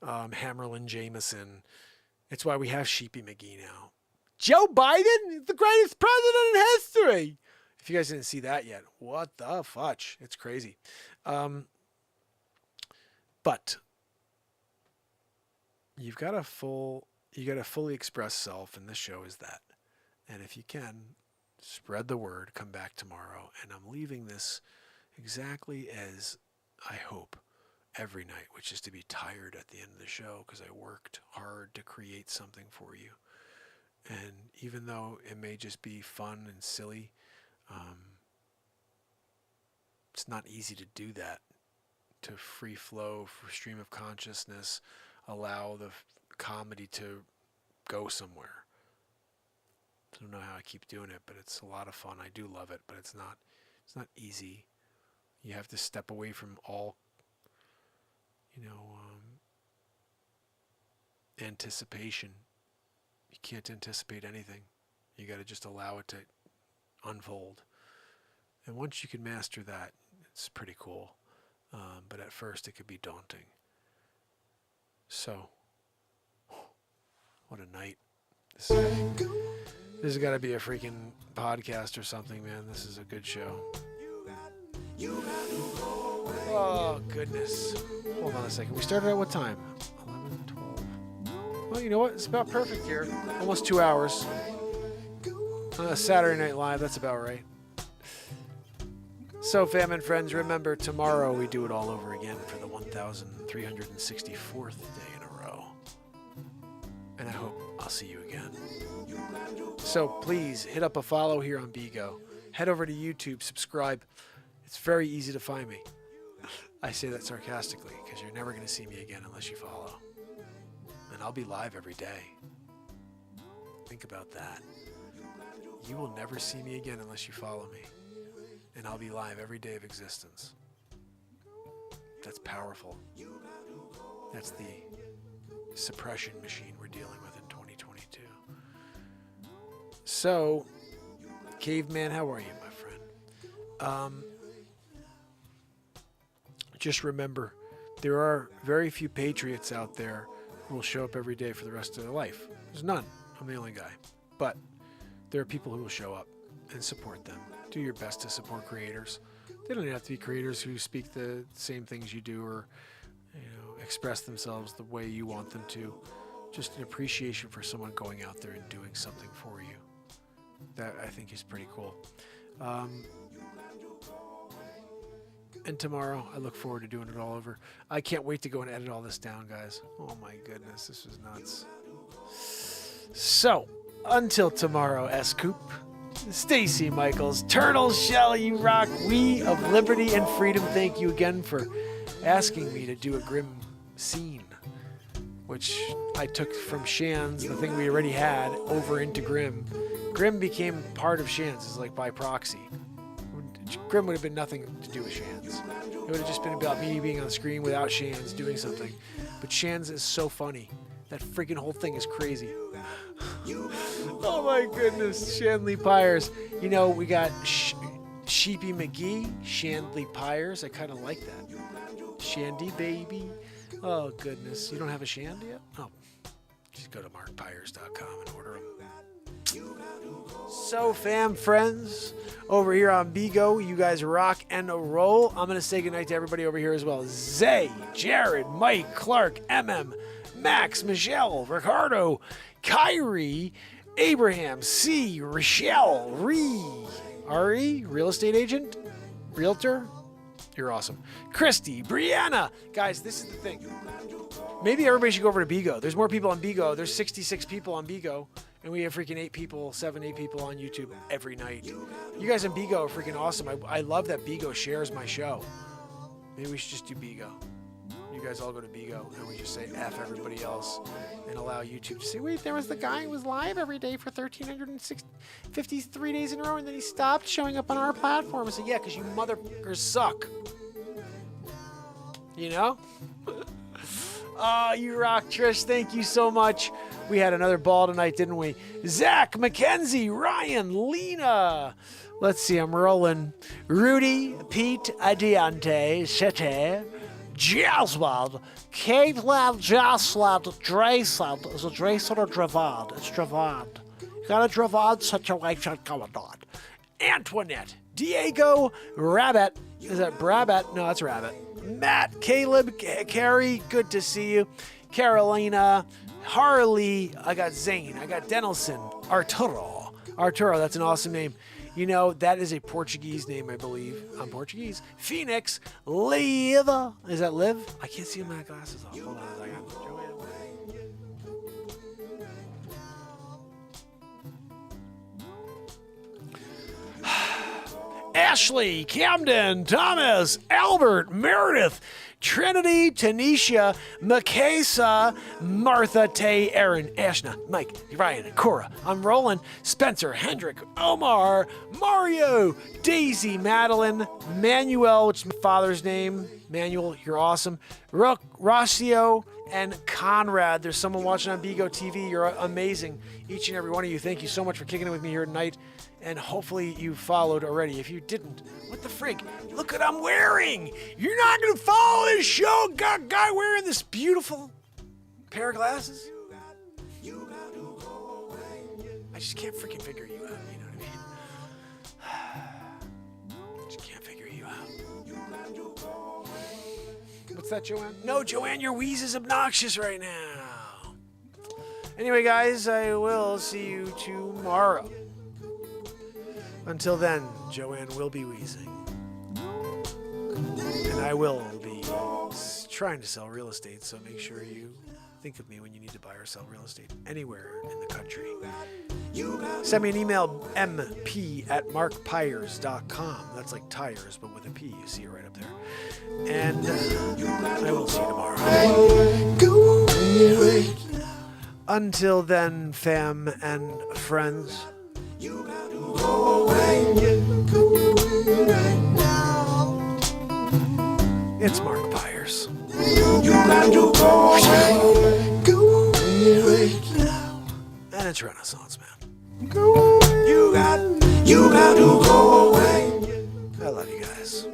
Hammerlin Jameson. It's why we have Sheepy McGee now. Joe Biden, the greatest president in history. If you guys didn't see that yet, what the fudge? It's crazy. But you got to fully express self, and this show is that. And if you can, spread the word. Come back tomorrow, and I'm leaving this exactly as I hope every night, which is to be tired at the end of the show because I worked hard to create something for you. And even though it may just be fun and silly, it's not easy to do that, to free flow, for stream of consciousness, allow the comedy to go somewhere. I don't know how I keep doing it, but it's a lot of fun. I do love it, but it's not easy. You have to step away from all, anticipation. You can't anticipate anything. You got to just allow it to unfold. And once you can master that, it's pretty cool. But at first, it could be daunting. So, what a night. This has got to be a freaking podcast or something, man. This is a good show. Oh, goodness. Hold on a second. We started at what time? 11, 12. Well, you know what? It's about perfect here. Almost 2 hours. Saturday Night Live, that's about right. So, fam and friends, remember, tomorrow we do it all over again for the 1,364th day in a row. And I hope I'll see you again. So, please, hit up a follow here on Bigo. Head over to YouTube, subscribe. It's very easy to find me. I say that sarcastically because you're never going to see me again unless you follow. And I'll be live every day. Think about that. You will never see me again unless you follow me. And I'll be live every day of existence. That's powerful. That's the suppression machine we're dealing with in 2022. So, Caveman, how are you, my friend? Just remember, there are very few patriots out there who will show up every day for the rest of their life. There's none. I'm the only guy. But there are people who will show up and support them. Do your best to support creators. They don't have to be creators who speak the same things you do or express themselves the way you want them to. Just an appreciation for someone going out there and doing something for you. That, I think, is pretty cool. And tomorrow, I look forward to doing it all over. I can't wait to go and edit all this down, guys. Oh my goodness, this is nuts. So, until tomorrow, S-Coop, Stacy Michaels, Turtle Shell, you rock. We of Liberty and Freedom, thank you again for asking me to do a Grimm scene, which I took from Shan's, the thing we already had, over into Grimm. Grimm became part of Shan's, it's like by proxy. Grimm would have been nothing to do with Shan's. It would have just been about me being on the screen without Shan's doing something. But Shan's is so funny. That freaking whole thing is crazy. Oh my goodness, Shanley Pires. You know, we got Sheepy McGee, Shanley Pires. I kind of like that. Shandy baby. Oh goodness, you don't have a Shandy yet? Oh, just go to markpires.com and order them. So, fam, friends, over here on Bigo, you guys rock and roll. I'm going to say goodnight to everybody over here as well. Zay, Jared, Mike, Clark, MM, Max, Michelle, Ricardo, Kyrie, Abraham, C, Rochelle, Ari, real estate agent, realtor. You're awesome. Christy, Brianna. Guys, this is the thing. Maybe everybody should go over to Bigo. There's more people on Bigo. There's 66 people on Bigo. And we have freaking 8 people on YouTube every night. You guys on Bigo are freaking awesome. I love that Bigo shares my show. Maybe we should just do Bigo. You guys all go to Bigo and we just say F everybody else and allow YouTube to say, wait, there was the guy who was live every day for 1,353 days in a row and then he stopped showing up on our platform. I said, yeah, because you motherfuckers suck. You know? Oh, you rock, Trish. Thank you so much. We had another ball tonight, didn't we? Zach, Mackenzie, Ryan, Lena. Let's see, I'm rolling. Rudy, Pete, Adiante, Sete, Jaswald, Caitlin, Jaswald, Dreisand. Is it Dreisand or Dravand? It's Dravand. You got a Dravand situation going on. Antoinette, Diego, Rabbit. Is that Brabbit? No, that's Rabbit. Matt, Caleb, Carrie, good to see you. Carolina, Harley, I got Zane, I got Denelson, Arturo, that's an awesome name. You know, that is a Portuguese name, I believe. I'm Portuguese. Phoenix, Liv, is that Liv? I can't see my glasses off. Hold on a second. Joanne. Ashley, Camden, Thomas, Albert, Meredith, Trinity, Tanisha, Makesa, Martha, Tay, Aaron, Ashna, Mike, Ryan, Cora, I'm rolling, Spencer, Hendrick, Omar, Mario, Daisy, Madeline, Manuel, which is my father's name. Manuel, you're awesome. Rocio and Conrad. There's someone watching on Bigo TV. You're amazing. Each and every one of you. Thank you so much for kicking it with me here tonight. And hopefully you followed already. If you didn't, what the frig? Look what I'm wearing. You're not going to follow this show. Got guy wearing this beautiful pair of glasses. I just can't freaking figure you out. You know what I mean? Just can't figure you out. What's that, Joanne? No, Joanne, your wheeze is obnoxious right now. Anyway, guys, I will see you tomorrow. Until then, Joanne will be wheezing. And I will be trying to sell real estate, so make sure you think of me when you need to buy or sell real estate anywhere in the country. Send me an email, mp@markpires.com. That's like tires, but with a P. You see it right up there. And I will see you tomorrow. Until then, fam and friends. It's Mark Pires. And it's Renaissance Man. You got to go away. I love you guys.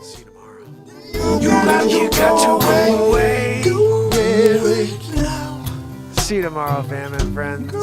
See you tomorrow. You got to go away. See you tomorrow, fam and friends.